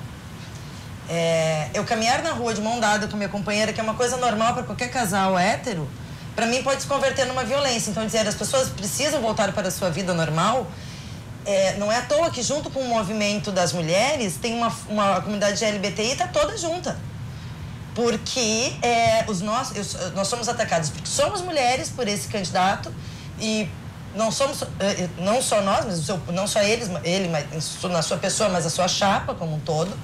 Eu caminhar na rua de mão dada com a minha companheira, que é uma coisa normal para qualquer casal hétero, pra mim pode se converter numa violência. Então, dizer as pessoas precisam voltar para a sua vida normal, não é à toa que junto com o movimento das mulheres, tem uma comunidade LGBTI está toda junta. Porque nós somos atacados porque somos mulheres por esse candidato e não somos, não só nós, mas não só ele, mas na sua pessoa, mas a sua chapa como um todo,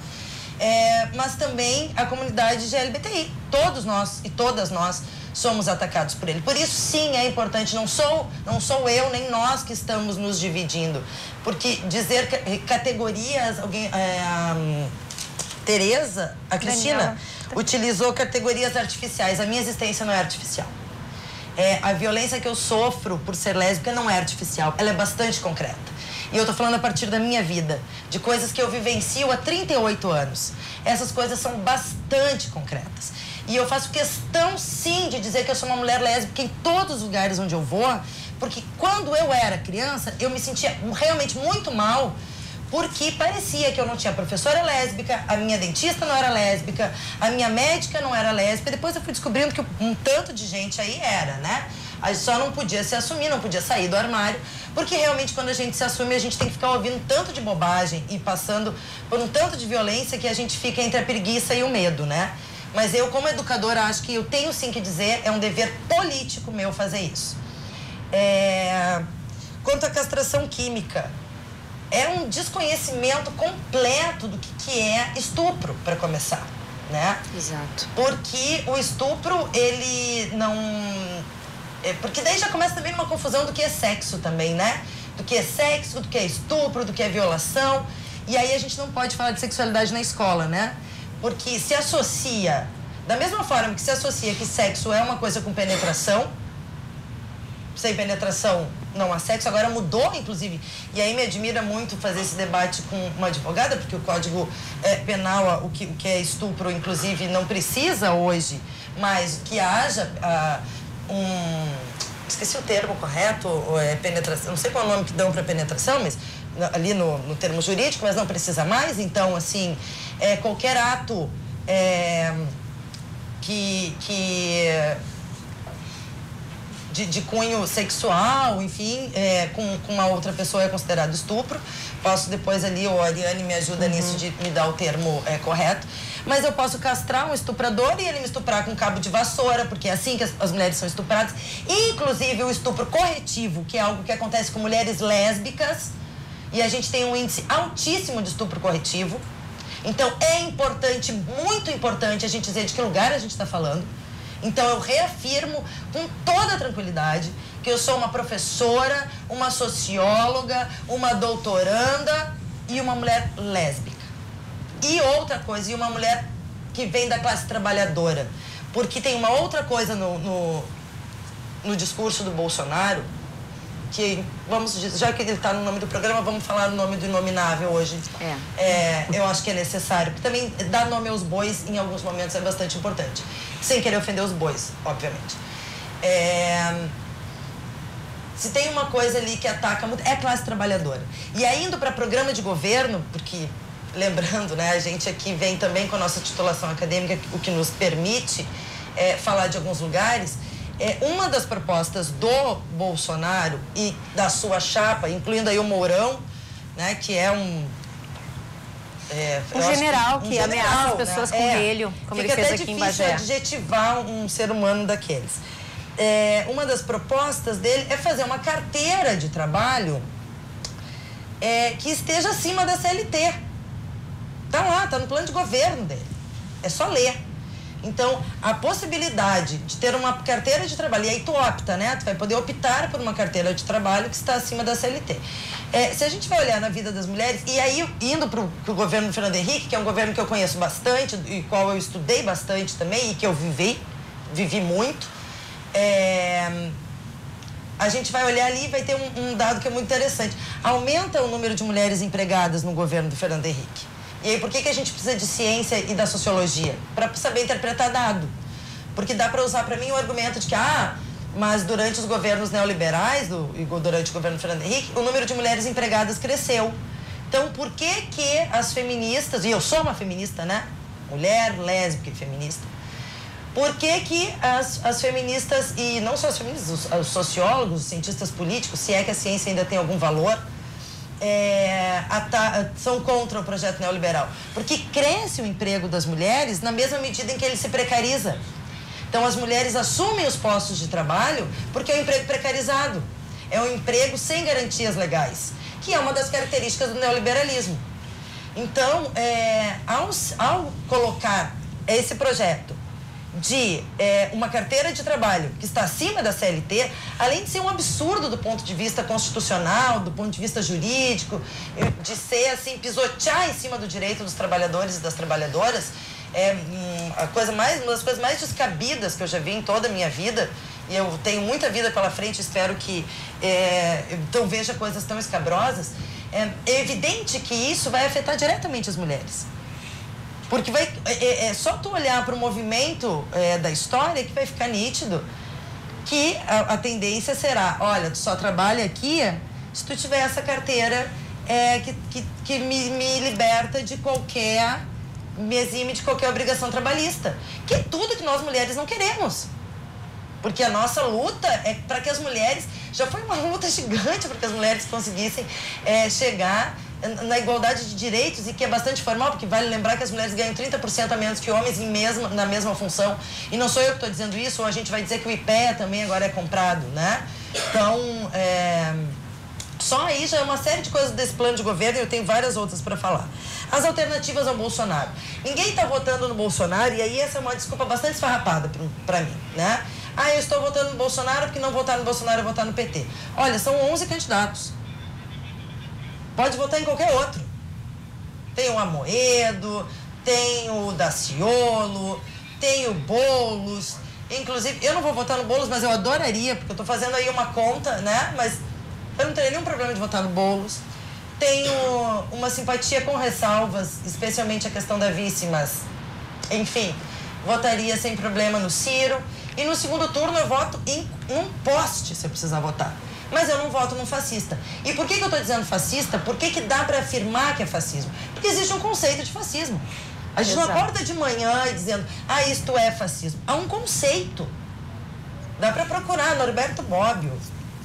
mas também a comunidade de LGBTI. Todos nós e todas nós somos atacados por ele. Por isso, sim, é importante, não sou eu nem nós que estamos nos dividindo, porque dizer categorias, Tereza, a Cristina, Daniela utilizou categorias artificiais. A minha existência não é artificial. A violência que eu sofro por ser lésbica não é artificial, ela é bastante concreta. E eu tô falando a partir da minha vida, de coisas que eu vivencio há 38 anos. Essas coisas são bastante concretas. E eu faço questão, sim, de dizer que eu sou uma mulher lésbica em todos os lugares onde eu vou, porque quando eu era criança, eu me sentia realmente muito mal, porque parecia que eu não tinha professora lésbica, a minha dentista não era lésbica, a minha médica não era lésbica. Depois eu fui descobrindo que um tanto de gente aí era, né? Aí só não podia se assumir, não podia sair do armário, porque realmente quando a gente se assume, a gente tem que ficar ouvindo tanto de bobagem e passando por um tanto de violência que a gente fica entre a preguiça e o medo, né? Mas eu, como educadora, acho que eu tenho sim que dizer, é um dever político meu fazer isso. Quanto à castração química, é um desconhecimento completo do que é estupro, para começar, né? Exato. Porque o estupro, ele não... Porque daí já começa também uma confusão do que é sexo também, né? Do que é sexo, do que é estupro, do que é violação. E aí a gente não pode falar de sexualidade na escola, né? Porque se associa, da mesma forma que se associa que sexo é uma coisa com penetração, sem penetração não há sexo, agora mudou, inclusive. E aí me admira muito fazer esse debate com uma advogada, porque o Código Penal, o que é estupro, inclusive, não precisa hoje, mas que haja esqueci o termo correto, penetração, não sei qual é o nome que dão para penetração, mas ali no termo jurídico, mas não precisa mais. Então, assim, qualquer ato de cunho sexual, enfim, com uma outra pessoa é considerado estupro. Posso depois ali, ou a Ariane me ajuda nisso de me dar o termo correto. Mas eu posso castrar um estuprador e ele me estuprar com cabo de vassoura, porque é assim que as mulheres são estupradas. Inclusive o estupro corretivo, que é algo que acontece com mulheres lésbicas, e a gente tem um índice altíssimo de estupro corretivo. Então é importante, muito importante, a gente dizer de que lugar a gente está falando. Então eu reafirmo com toda a tranquilidade que eu sou uma professora, uma socióloga, uma doutoranda e uma mulher lésbica. E outra coisa, e uma mulher que vem da classe trabalhadora. Porque tem uma outra coisa no discurso do Bolsonaro, que, vamos dizer, já que ele está no nome do programa, vamos falar o nome do inominável hoje. Eu acho que é necessário, porque também dar nome aos bois em alguns momentos é bastante importante. Sem querer ofender os bois, obviamente. Se tem uma coisa ali que ataca muito, é a classe trabalhadora. E aí, indo para programa de governo, porque, lembrando, né, a gente aqui vem também com a nossa titulação acadêmica, o que nos permite falar de alguns lugares. Uma das propostas do Bolsonaro e da sua chapa, incluindo aí o Mourão, né, que é um general que ameaça as pessoas com relho, como ele fez aqui em Bagé. Fica até difícil adjetivar um ser humano daqueles. Uma das propostas dele é fazer uma carteira de trabalho que esteja acima da CLT. Tá lá, tá no plano de governo dele. É só ler. Então, a possibilidade de ter uma carteira de trabalho, e aí tu opta, né? Tu vai poder optar por uma carteira de trabalho que está acima da CLT. Se a gente vai olhar na vida das mulheres, e aí indo para o governo do Fernando Henrique, que é um governo que eu conheço bastante, e qual eu estudei bastante também, e que eu vivi muito, a gente vai olhar ali e vai ter um dado que é muito interessante. Aumenta o número de mulheres empregadas no governo do Fernando Henrique. E aí, por que a gente precisa de ciência e da sociologia? Para saber interpretar dado. Porque dá para usar para mim o argumento de que, mas durante os governos neoliberais, durante o governo do Fernando Henrique, o número de mulheres empregadas cresceu. Então, por que as feministas, e eu sou uma feminista, né? Mulher, lésbica e feminista. Por que as feministas, e não só as feministas, os sociólogos, os cientistas políticos, se é que a ciência ainda tem algum valor, são contra o projeto neoliberal? Porque cresce o emprego das mulheres na mesma medida em que ele se precariza. Então, as mulheres assumem os postos de trabalho porque é um emprego precarizado. É um emprego sem garantias legais, que é uma das características do neoliberalismo. Então, ao colocar esse projeto de uma carteira de trabalho que está acima da CLT, além de ser um absurdo do ponto de vista constitucional, do ponto de vista jurídico, de ser assim, pisotear em cima do direito dos trabalhadores e das trabalhadoras, uma das coisas mais descabidas que eu já vi em toda a minha vida, e eu tenho muita vida pela frente, espero que então veja coisas tão escabrosas. É evidente que isso vai afetar diretamente as mulheres. Porque é só tu olhar para o movimento da história que vai ficar nítido que a tendência será, olha, tu só trabalha aqui se tu tiver essa carteira que me liberta de qualquer, me exime de qualquer obrigação trabalhista. Que é tudo que nós mulheres não queremos. Porque a nossa luta é para que as mulheres, já foi uma luta gigante para que as mulheres conseguissem chegar na igualdade de direitos, e que é bastante formal, porque vale lembrar que as mulheres ganham 30% a menos que homens na mesma função. E não sou eu que estou dizendo isso, ou a gente vai dizer que o IPEA também agora é comprado, né? Então, só aí já é uma série de coisas desse plano de governo, e eu tenho várias outras para falar. As alternativas ao Bolsonaro. Ninguém está votando no Bolsonaro, e aí essa é uma desculpa bastante esfarrapada para mim, né? Eu estou votando no Bolsonaro porque não votar no Bolsonaro é votar no PT. Olha, são 11 candidatos. Pode votar em qualquer outro. Tem o Amoedo, tem o Daciolo, tem o Boulos, Inclusive, eu não vou votar no Boulos, mas eu adoraria, porque eu tô fazendo aí uma conta, né? Mas eu não teria nenhum problema de votar no Boulos. Tenho uma simpatia com ressalvas, especialmente a questão da vice, mas, enfim, votaria sem problema no Ciro. E no segundo turno eu voto em um poste, se eu precisar votar. Mas eu não voto num fascista. E por que eu tô dizendo fascista? Por que dá para afirmar que é fascismo? Porque existe um conceito de fascismo. A gente não acorda de manhã e dizendo, isto é fascismo. Há um conceito. Dá para procurar, Norberto Bobbio.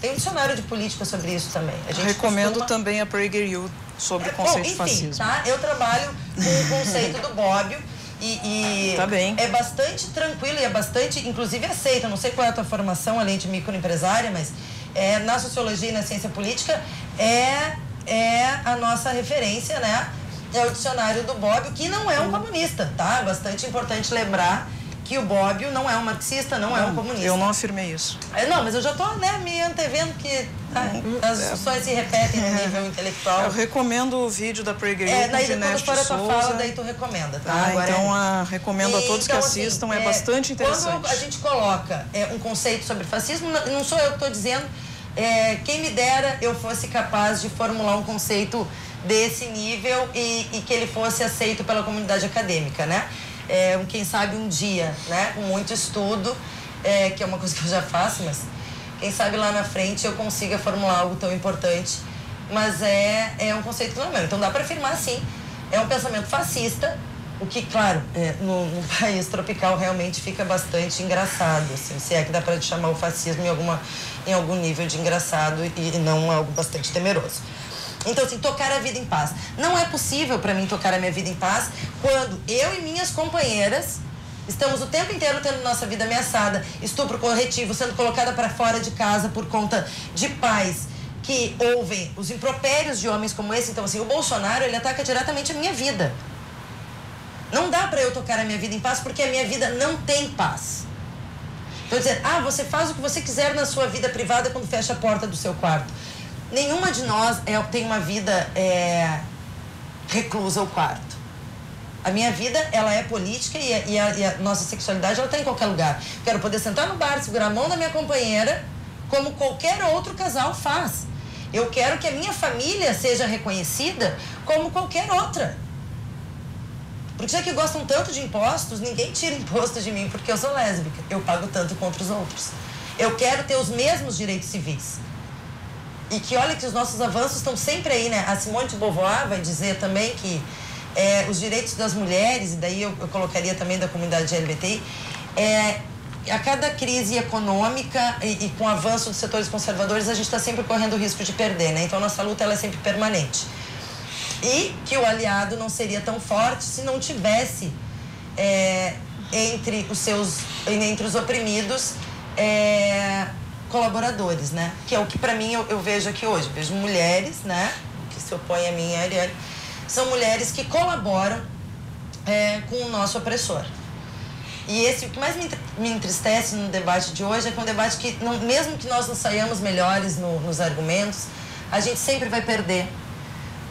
Tem um dicionário de política sobre isso também. Eu recomendo também a PragerU sobre o conceito de fascismo. Tá? Eu trabalho com o conceito do Bobbio e tá bem. É bastante tranquilo e é bastante, inclusive, aceito. Eu não sei qual é a tua formação, além de microempresária, mas na sociologia e na ciência política é a nossa referência, né? É o dicionário do Bobbio, que não é um comunista, tá? É bastante importante lembrar que o Bobbio não é um marxista, não é um comunista. Eu não afirmei isso. Não, mas eu já estou, né, me antevendo que as discussões se repetem no nível intelectual. Eu recomendo o vídeo da PragerU com daí Dinesh quando for a tua Souza. fala, daí tu recomenda, tá? Agora então, recomendo a todos que assistam, assim, é bastante interessante. Quando a gente coloca um conceito sobre fascismo, não sou eu que estou dizendo, quem me dera eu fosse capaz de formular um conceito desse nível e que ele fosse aceito pela comunidade acadêmica, né? Quem sabe um dia, né, com muito estudo, que é uma coisa que eu já faço, mas quem sabe lá na frente eu consiga formular algo tão importante. Mas é um conceito que não é meu. Então dá para afirmar, sim, é um pensamento fascista, o que, claro, num país tropical realmente fica bastante engraçado, assim, se é que dá para chamar o fascismo em algum nível de engraçado e não algo bastante temeroso. Então, assim, tocar a vida em paz. Não é possível para mim tocar a minha vida em paz quando eu e minhas companheiras estamos o tempo inteiro tendo nossa vida ameaçada, estupro corretivo, sendo colocada para fora de casa por conta de pais que ouvem os impropérios de homens como esse. Então, assim, o Bolsonaro, ele ataca diretamente a minha vida. Não dá para eu tocar a minha vida em paz porque a minha vida não tem paz. Então, dizer, você faz o que você quiser na sua vida privada quando fecha a porta do seu quarto. Nenhuma de nós tem uma vida reclusa ao quarto. A minha vida, ela é política e a nossa sexualidade, ela está em qualquer lugar. Quero poder sentar no bar, segurar a mão da minha companheira, como qualquer outro casal faz. Eu quero que a minha família seja reconhecida como qualquer outra. Porque já que gostam tanto de impostos, ninguém tira imposto de mim porque eu sou lésbica. Eu pago tanto contra os outros. Eu quero ter os mesmos direitos civis. E que olha que os nossos avanços estão sempre aí, né? A Simone de Beauvoir vai dizer também que os direitos das mulheres, e daí eu colocaria também da comunidade LGBTI, a cada crise econômica e com o avanço dos setores conservadores, a gente está sempre correndo o risco de perder, né? Então, nossa luta ela é sempre permanente. E que o aliado não seria tão forte se não tivesse entre os oprimidos colaboradores, né? Que é o que para mim eu vejo aqui hoje. Vejo mulheres, né? Que se opõem a mim e a Ariane. São mulheres que colaboram com o nosso opressor. E o que mais me entristece no debate de hoje é que é um debate que, mesmo que nós não saiamos melhores nos argumentos, a gente sempre vai perder.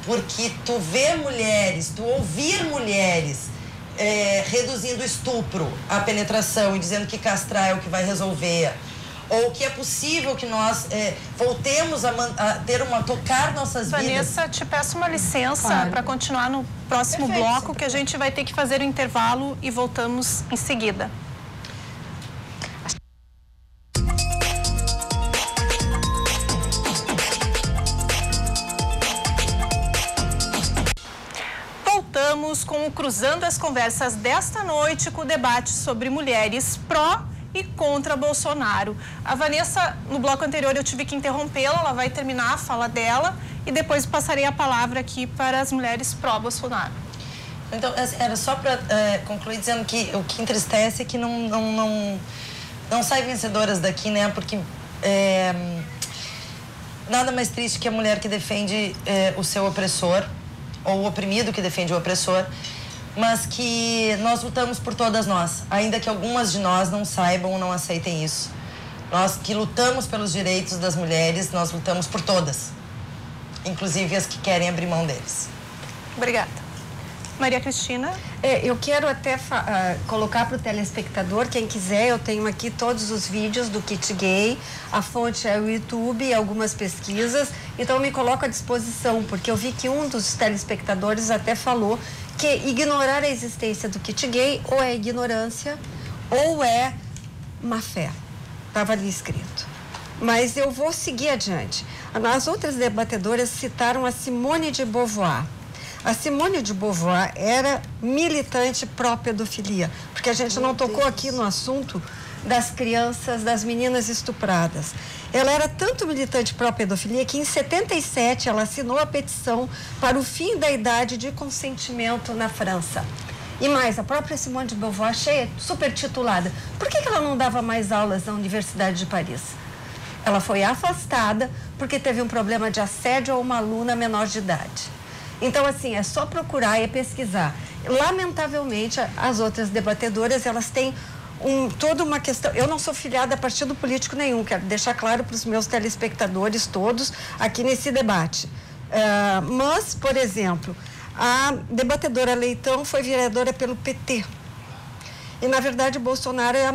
Porque tu vê mulheres, tu ouvir mulheres reduzindo o estupro à penetração e dizendo que castrar é o que vai resolver, ou que é possível que nós voltemos a tocar nossas vidas. Vanessa, te peço uma licença para continuar no próximo bloco, que a gente vai ter que fazer o intervalo e voltamos em seguida. Voltamos com o Cruzando as Conversas desta noite, com o debate sobre mulheres pró e contra Bolsonaro. A Vanessa, no bloco anterior, eu tive que interrompê-la, ela vai terminar a fala dela e depois passarei a palavra aqui para as mulheres pró-Bolsonaro. Então, era só para concluir dizendo que o que entristece é que não saem vencedoras daqui, né? Porque nada mais triste que a mulher que defende o seu opressor, ou o oprimido que defende o opressor, mas que nós lutamos por todas nós, ainda que algumas de nós não saibam ou não aceitem isso. Nós que lutamos pelos direitos das mulheres, nós lutamos por todas, inclusive as que querem abrir mão deles. Obrigada. Maria Cristina? Eu quero até colocar para o telespectador, quem quiser, eu tenho aqui todos os vídeos do Kit Gay, a fonte é o YouTube, algumas pesquisas, então eu me coloco à disposição, porque eu vi que um dos telespectadores até falou que ignorar a existência do Kit Gay ou é ignorância ou é má fé. Estava ali escrito. Mas eu vou seguir adiante. As outras debatedoras citaram a Simone de Beauvoir. A Simone de Beauvoir era militante pró-pedofilia, porque a gente não tocou aqui no assunto das crianças, das meninas estupradas. Ela era tanto militante pró-pedofilia que em 77 ela assinou a petição para o fim da idade de consentimento na França. E mais, a própria Simone de Beauvoir, cheia, super titulada, por que ela não dava mais aulas na Universidade de Paris? Ela foi afastada porque teve um problema de assédio a uma aluna menor de idade. Então, assim, é só procurar e pesquisar. Lamentavelmente, as outras debatedoras, elas têm toda uma questão... Eu não sou filiada a partido político nenhum, quero deixar claro para os meus telespectadores todos aqui nesse debate. Mas, por exemplo, a debatedora Leitão foi vereadora pelo PT. E, na verdade, o Bolsonaro é a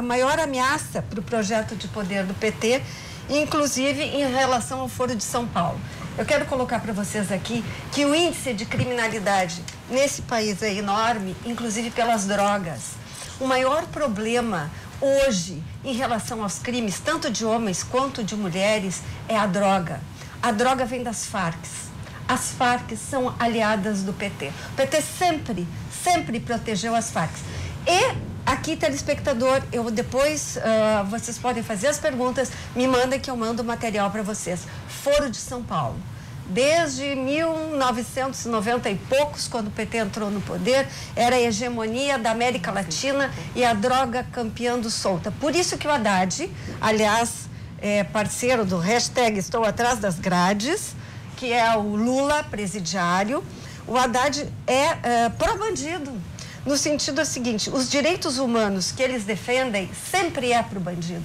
maior ameaça para o projeto de poder do PT, inclusive em relação ao Foro de São Paulo. Eu quero colocar para vocês aqui que o índice de criminalidade nesse país é enorme, inclusive pelas drogas. O maior problema hoje em relação aos crimes, tanto de homens quanto de mulheres, é a droga. A droga vem das Farc. As Farc são aliadas do PT. O PT sempre protegeu as Farc. E aqui, telespectador, eu depois, vocês podem fazer as perguntas, me mandem que eu mando o material para vocês. Foro de São Paulo. Desde 1990 e poucos, quando o PT entrou no poder, era a hegemonia da América Latina e a droga campeando solta. Por isso que o Haddad, aliás, é parceiro do hashtag Estou Atrás das Grades, que é o Lula presidiário, o Haddad é pró-bandido. No sentido seguinte, os direitos humanos que eles defendem sempre é para o bandido.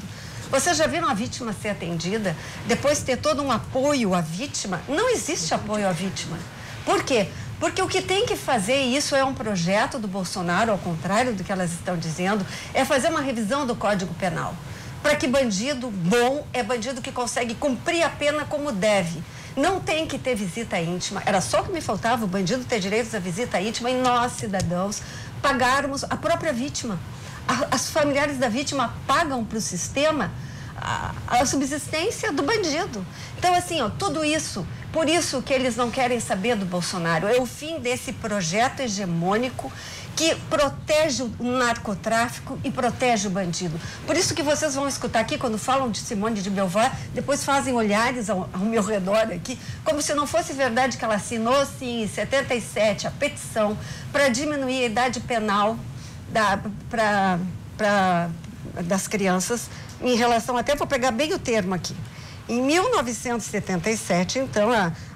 Vocês já viram a vítima ser atendida? Depois ter todo um apoio à vítima? Não existe apoio à vítima. Por quê? Porque o que tem que fazer, e isso é um projeto do Bolsonaro, ao contrário do que elas estão dizendo, é fazer uma revisão do Código Penal. Para que bandido bom é bandido que consegue cumprir a pena como deve. Não tem que ter visita íntima. Era só o que me faltava, o bandido ter direitos à visita íntima e nós, cidadãos, pagarmos a própria vítima. As familiares da vítima pagam para o sistema a subsistência do bandido. Então, assim, tudo isso, por isso que eles não querem saber do Bolsonaro. É o fim desse projeto hegemônico que protege o narcotráfico e protege o bandido. Por isso que vocês vão escutar aqui, quando falam de Simone de Beauvoir, depois fazem olhares ao meu redor aqui, como se não fosse verdade que ela assinou, sim, em 77, a petição para diminuir a idade penal das crianças, em relação, até vou pegar bem o termo aqui. Em 1977, então,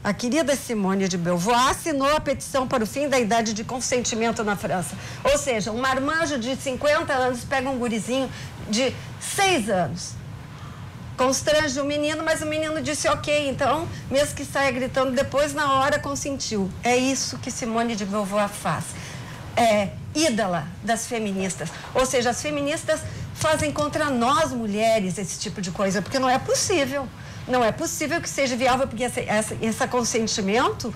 a querida Simone de Beauvoir assinou a petição para o fim da idade de consentimento na França. Ou seja, um marmanjo de 50 anos pega um gurizinho de 6 anos. Constrange o menino, mas o menino disse ok, então, mesmo que saia gritando, depois, na hora, consentiu. É isso que Simone de Beauvoir faz. É ídola das feministas. Ou seja, as feministas fazem contra nós, mulheres, esse tipo de coisa, porque não é possível. Não é possível que seja viável, porque esse consentimento,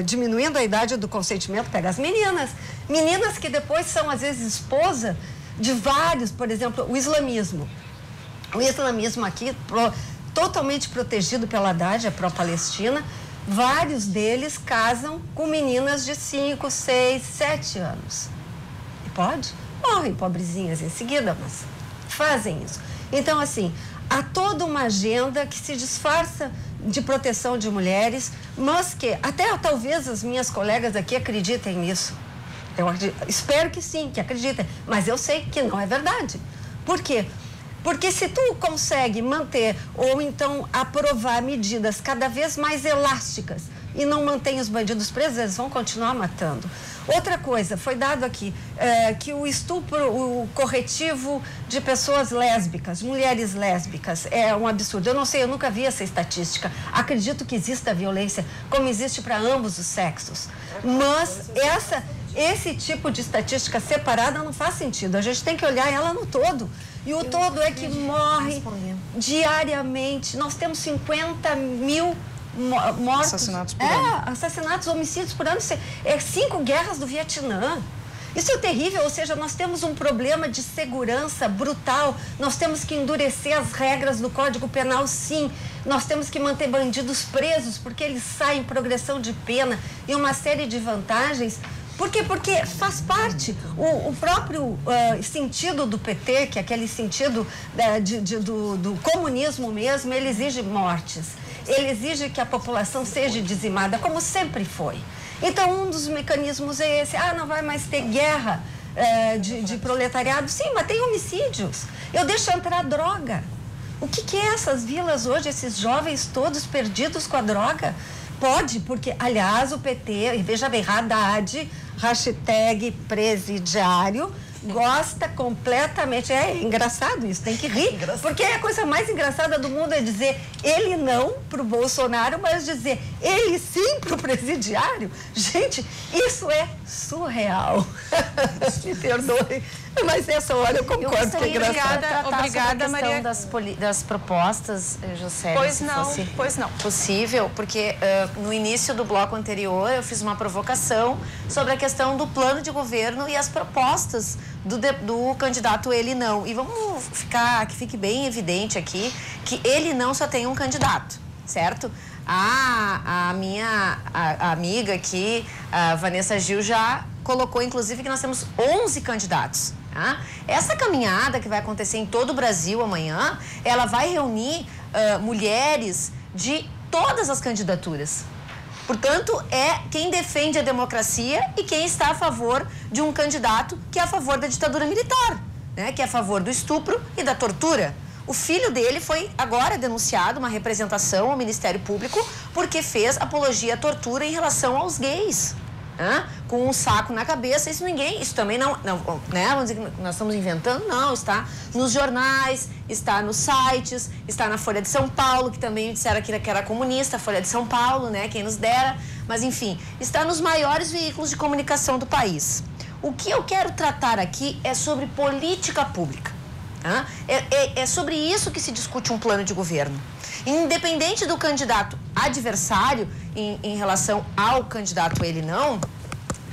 diminuindo a idade do consentimento, pega as meninas que depois são, às vezes, esposa de vários, por exemplo, o islamismo. O islamismo aqui, totalmente protegido pela Haddad, é pró-Palestina, vários deles casam com meninas de 5, 6, 7 anos. E pode? Morrem pobrezinhas em seguida, mas fazem isso. Então, assim, há toda uma agenda que se disfarça de proteção de mulheres, mas que até talvez as minhas colegas aqui acreditem nisso. Eu espero que sim, que acreditem, mas eu sei que não é verdade. Por quê? Porque se tu consegue manter ou então aprovar medidas cada vez mais elásticas e não mantém os bandidos presos, eles vão continuar matando. Outra coisa, foi dado aqui que o estupro, o corretivo de pessoas lésbicas, mulheres lésbicas, é um absurdo. Eu não sei, eu nunca vi essa estatística. Acredito que exista violência, como existe para ambos os sexos. Mas esse tipo de estatística separada não faz sentido. A gente tem que olhar ela no todo. E o todo é que morre diariamente. Nós temos 50 mil mortos. Assassinatos por ano. Assassinatos, homicídios por ano. É 5 guerras do Vietnã. Isso é terrível, ou seja, nós temos um problema de segurança brutal. Nós temos que endurecer as regras do Código Penal, sim. Nós temos que manter bandidos presos, porque eles saem em progressão de pena e uma série de vantagens. Por quê? Porque faz parte. O próprio sentido do PT, que é aquele sentido do comunismo mesmo, ele exige mortes. Ele exige que a população seja dizimada, como sempre foi. Então, um dos mecanismos é esse. Não vai mais ter guerra de proletariado. Sim, mas tem homicídios. Eu deixo entrar droga. O que é essas vilas hoje, esses jovens todos perdidos com a droga? Pode, porque, aliás, o PT, veja bem, Haddad, #presidiário, gosta completamente. É engraçado isso, tem que rir. Porque a coisa mais engraçada do mundo é dizer ele não pro Bolsonaro, mas dizer ele sim pro presidiário. Gente, isso é surreal. Me perdoe, mas essa hora eu concordo que é engraçado. Obrigada, Maria. Das propostas, José, Pois não. Possível, porque no início do bloco anterior eu fiz uma provocação sobre a questão do plano de governo e as propostas do candidato Ele Não. E vamos que fique bem evidente aqui que Ele Não só tem um candidato, certo? A minha amiga aqui, a Vanessa Gil, já colocou, inclusive, que nós temos 11 candidatos. Tá? Essa caminhada que vai acontecer em todo o Brasil amanhã, ela vai reunir mulheres de todas as candidaturas. Portanto, é quem defende a democracia e quem está a favor de um candidato que é a favor da ditadura militar, né? Que é a favor do estupro e da tortura. O filho dele foi agora denunciado, uma representação ao Ministério Público, porque fez apologia à tortura em relação aos gays. Com um saco na cabeça, isso também não, né? Vamos dizer que nós estamos inventando, não, está nos jornais, está nos sites, está na Folha de São Paulo, que também disseram que era comunista, a Folha de São Paulo, né? Quem nos dera, mas enfim, está nos maiores veículos de comunicação do país. O que eu quero tratar aqui é sobre política pública. É sobre isso que se discute um plano de governo. Independente do candidato adversário em relação ao candidato Ele Não,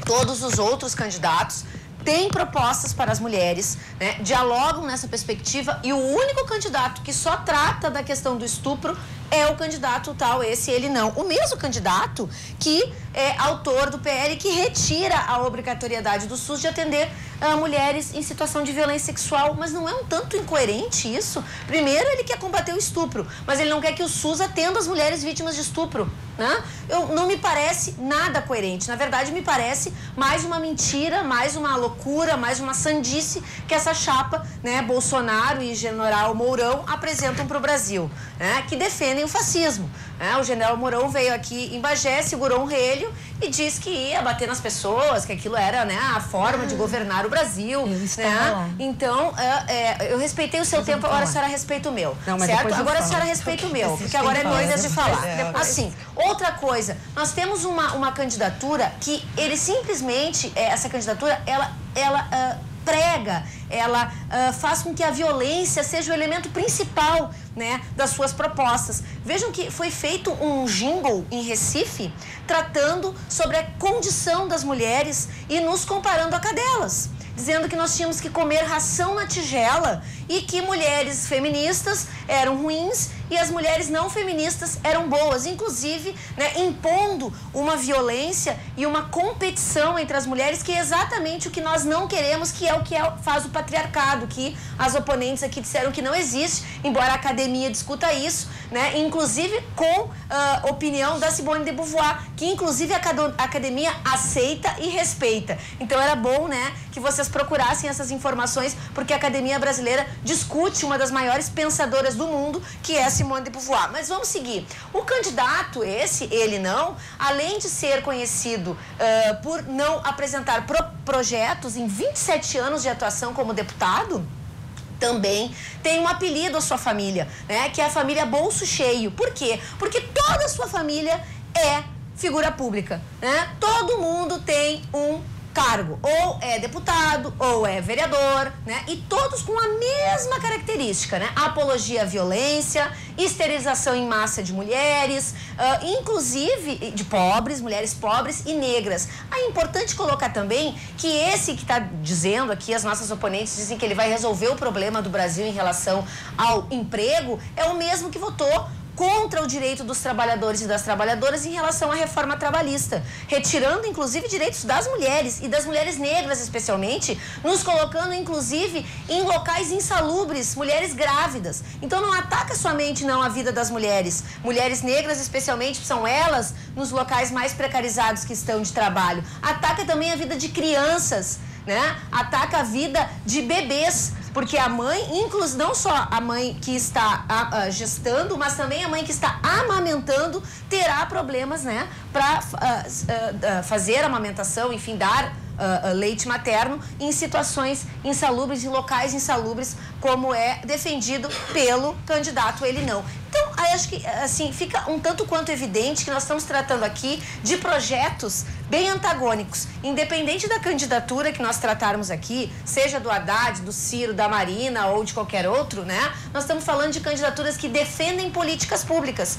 todos os outros candidatos têm propostas para as mulheres, né? Dialogam nessa perspectiva, e o único candidato que só trata da questão do estupro é o candidato tal, esse Ele Não. O mesmo candidato que é autor do PL que retira a obrigatoriedade do SUS de atender mulheres em situação de violência sexual. Mas não é um tanto incoerente isso? Primeiro, ele quer combater o estupro, mas ele não quer que o SUS atenda as mulheres vítimas de estupro, né? Não me parece nada coerente. Na verdade, me parece mais uma mentira, mais uma loucura, mais uma sandice que essa chapa, né, Bolsonaro e General Mourão apresentam para o Brasil, né, que defendem o fascismo. O General Mourão veio aqui em Bagé, segurou um relho e disse que ia bater nas pessoas, que aquilo era, né, a forma de governar o Brasil. Né? Então, eu respeitei o seu tempo, agora a senhora respeita o meu. Não, certo? Agora a senhora respeita o meu, porque agora é minha vez de falar. Assim, outra coisa, nós temos uma candidatura que ele simplesmente, essa candidatura, ela prega, ela faz com que a violência seja o elemento principal, né, das suas propostas. Vejam que foi feito um jingle em Recife tratando sobre a condição das mulheres e nos comparando a cadelas, dizendo que nós tínhamos que comer ração na tigela e que mulheres feministas eram ruins e as mulheres não feministas eram boas, inclusive, né, impondo uma violência e uma competição entre as mulheres, que é exatamente o que nós não queremos, que é o que faz o patriarcado, que as oponentes aqui disseram que não existe, embora a academia discuta isso, né, inclusive com opinião da Simone de Beauvoir, que inclusive a academia aceita e respeita. Então era bom, né, que que vocês procurassem essas informações, porque a Academia Brasileira discute uma das maiores pensadoras do mundo, que é Simone de Beauvoir. Mas vamos seguir. O candidato ele não, além de ser conhecido por não apresentar projetos em 27 anos de atuação como deputado, também tem um apelido à sua família, né? Que é a família Bolso Cheio. Por quê? Porque toda a sua família é figura pública, né? Todo mundo tem um cargo, ou é deputado, ou é vereador, né? E todos com a mesma característica, né? Apologia à violência, esterilização em massa de mulheres, inclusive de pobres, mulheres pobres e negras. É importante colocar também que esse que está dizendo aqui, as nossas oponentes dizem que ele vai resolver o problema do Brasil em relação ao emprego, é o mesmo que votou contra o direito dos trabalhadores e das trabalhadoras em relação à reforma trabalhista, retirando inclusive direitos das mulheres e das mulheres negras especialmente, nos colocando inclusive em locais insalubres, mulheres grávidas. Então não ataca somente não a vida das mulheres negras especialmente, são elas nos locais mais precarizados que estão de trabalho. Ataca também a vida de crianças, né? Ataca a vida de bebês. Porque a mãe, inclusive não só a mãe que está gestando, mas também a mãe que está amamentando, terá problemas, né, para fazer a amamentação, enfim, dar leite materno em situações insalubres, em locais insalubres, como é defendido pelo candidato ele não. Então, acho que assim, fica um tanto quanto evidente que nós estamos tratando aqui de projetos bem antagônicos. Independente da candidatura que nós tratarmos aqui, seja do Haddad, do Ciro, da Marina ou de qualquer outro, né? Nós estamos falando de candidaturas que defendem políticas públicas.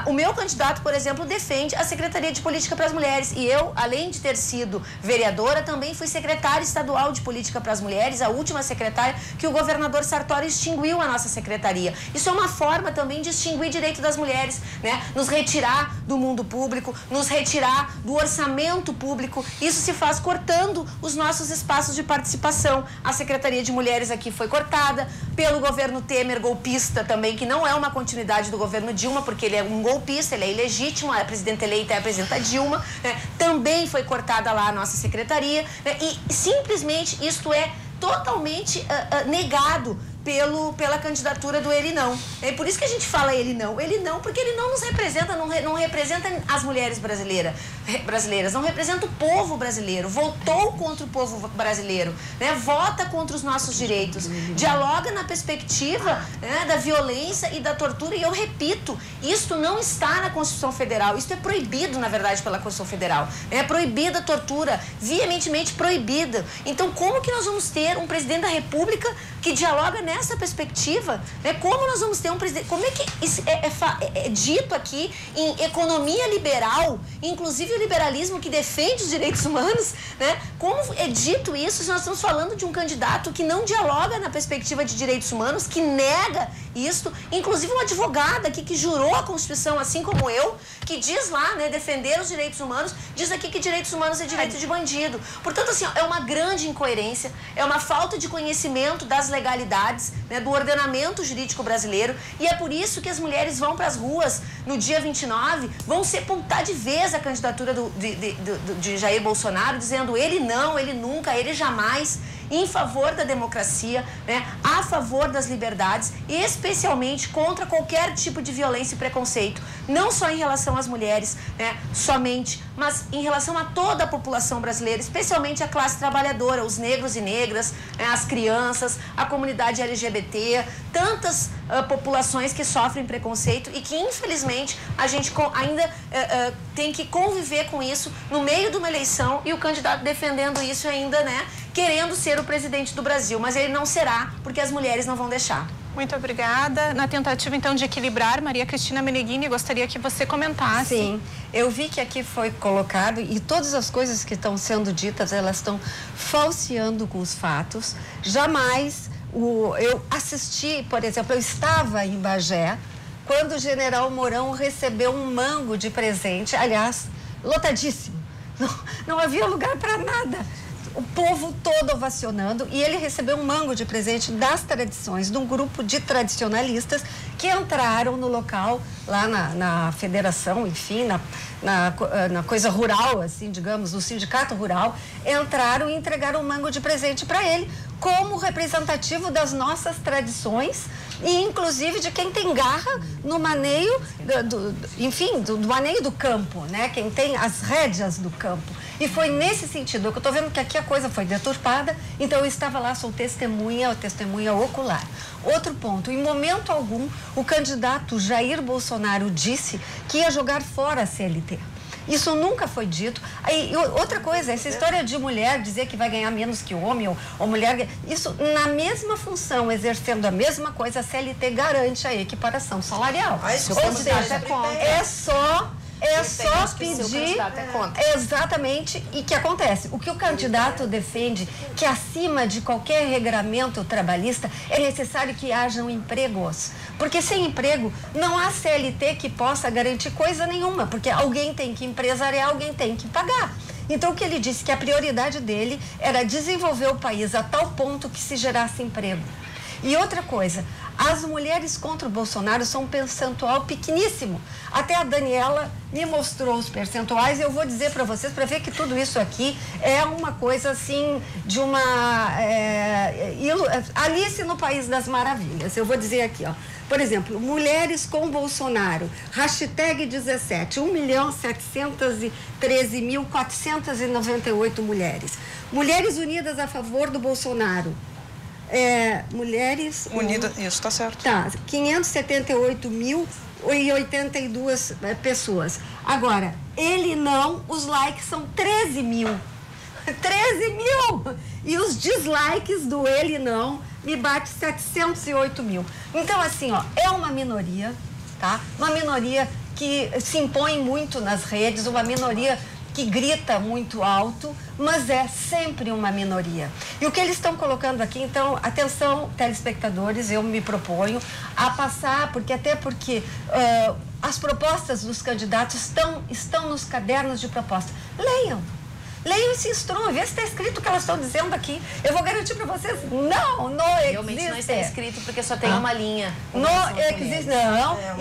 O meu candidato, por exemplo, defende a Secretaria de Política para as Mulheres. E eu, além de ter sido vereadora, também fui secretária estadual de Política para as Mulheres, a última secretária que o governador Sartori extinguiu a nossa secretaria. Isso é uma forma também de extinguir direito das mulheres, né? Nos retirar do mundo público, nos retirar do orçamento público. Isso se faz cortando os nossos espaços de participação. A Secretaria de Mulheres aqui foi cortada pelo governo Temer, golpista também, que não é uma continuidade do governo Dilma, porque ele é um golpista, ele é ilegítimo, a presidenta eleita é a presidenta Dilma, né? Também foi cortada lá a nossa secretaria, né? E simplesmente isto é totalmente negado pela candidatura do ele não. É por isso que a gente fala ele não, porque ele não nos representa, não representa as mulheres brasileiras, não representa o povo brasileiro, votou contra o povo brasileiro, né? Vota contra os nossos direitos, dialoga na perspectiva, né, da violência e da tortura, e eu repito, isto não está na Constituição Federal, isto é proibido, na verdade, pela Constituição Federal, é proibida a tortura, veementemente proibida. Então, como que nós vamos ter um presidente da República que dialoga nessa perspectiva, né? Como nós vamos ter um presidente, como é que isso é dito aqui em economia liberal, inclusive o liberalismo que defende os direitos humanos, né? Como é dito isso se nós estamos falando de um candidato que não dialoga na perspectiva de direitos humanos, que nega isto, inclusive uma advogada aqui que jurou a Constituição, assim como eu, que diz lá, né, defender os direitos humanos, diz aqui que direitos humanos é direito de bandido. Portanto, assim, é uma grande incoerência, é uma falta de conhecimento das legalidades, né, do ordenamento jurídico brasileiro, e é por isso que as mulheres vão para as ruas no dia 29, vão sepultar de vez a candidatura de Jair Bolsonaro, dizendo ele não, ele nunca, ele jamais, em favor da democracia, né, a favor das liberdades e especialmente contra qualquer tipo de violência e preconceito, não só em relação às mulheres, né, somente, mas em relação a toda a população brasileira, especialmente a classe trabalhadora, os negros e negras, né, as crianças, a comunidade LGBT, tantas populações que sofrem preconceito e que infelizmente a gente ainda tem que conviver com isso no meio de uma eleição, e o candidato defendendo isso ainda, né, querendo ser o presidente do Brasil, mas ele não será, porque as mulheres não vão deixar. Muito obrigada. Na tentativa, então, de equilibrar, Maria Cristina Meneghini, gostaria que você comentasse. Sim, eu vi que aqui foi colocado, e todas as coisas que estão sendo ditas, elas estão falseando com os fatos. Jamais, eu assisti, por exemplo, eu estava em Bagé, quando o general Mourão recebeu um mango de presente, aliás, lotadíssimo. Não havia lugar para nada. o povo todo ovacionando, e ele recebeu um mango de presente das tradições, de um grupo de tradicionalistas que entraram no local, lá na federação, enfim, na coisa rural, assim, digamos, no sindicato rural, entraram e entregaram um mango de presente para ele, como representativo das nossas tradições e, inclusive, de quem tem garra no maneio, do maneio do campo, né? Quem tem as rédeas do campo. E foi nesse sentido, que eu estou vendo que aqui a coisa foi deturpada, então eu estava lá, sou testemunha ocular. Outro ponto, em momento algum, o candidato Jair Bolsonaro disse que ia jogar fora a CLT. Isso nunca foi dito. Aí, outra coisa, essa história de mulher dizer que vai ganhar menos que homem ou mulher, isso na mesma função, exercendo a mesma coisa, a CLT garante a equiparação salarial. Ou seja, é só pedir, exatamente, e que acontece. O que o candidato defende, que acima de qualquer regramento trabalhista, é necessário que hajam empregos. Porque sem emprego, não há CLT que possa garantir coisa nenhuma, porque alguém tem que empresariar, alguém tem que pagar. Então, o que ele disse que a prioridade dele era desenvolver o país a tal ponto que se gerasse emprego. E outra coisa, as mulheres contra o Bolsonaro são um percentual pequeníssimo. Até a Daniela me mostrou os percentuais e eu vou dizer para vocês, para ver que tudo isso aqui é uma coisa assim, de uma Alice no País das Maravilhas. Eu vou dizer aqui, ó. Por exemplo, mulheres com Bolsonaro, hashtag 17, 1.713.498 mulheres. Mulheres unidas a favor do Bolsonaro. Mulheres... Unidas, isso está certo. Tá, 578.082 pessoas. Agora, ele não, os likes são 13 mil. 13 mil! E os dislikes do ele não me bate 708 mil. Então, assim, ó, é uma minoria, tá? Uma minoria que se impõe muito nas redes, uma minoria que grita muito alto, mas é sempre uma minoria. E o que eles estão colocando aqui, então, atenção, telespectadores, eu me proponho a passar, porque as propostas dos candidatos estão nos cadernos de proposta. Leiam e se instruam, vê se está escrito o que elas estão dizendo aqui. Eu vou garantir para vocês, não existe. Realmente não está escrito, porque só tem uma linha.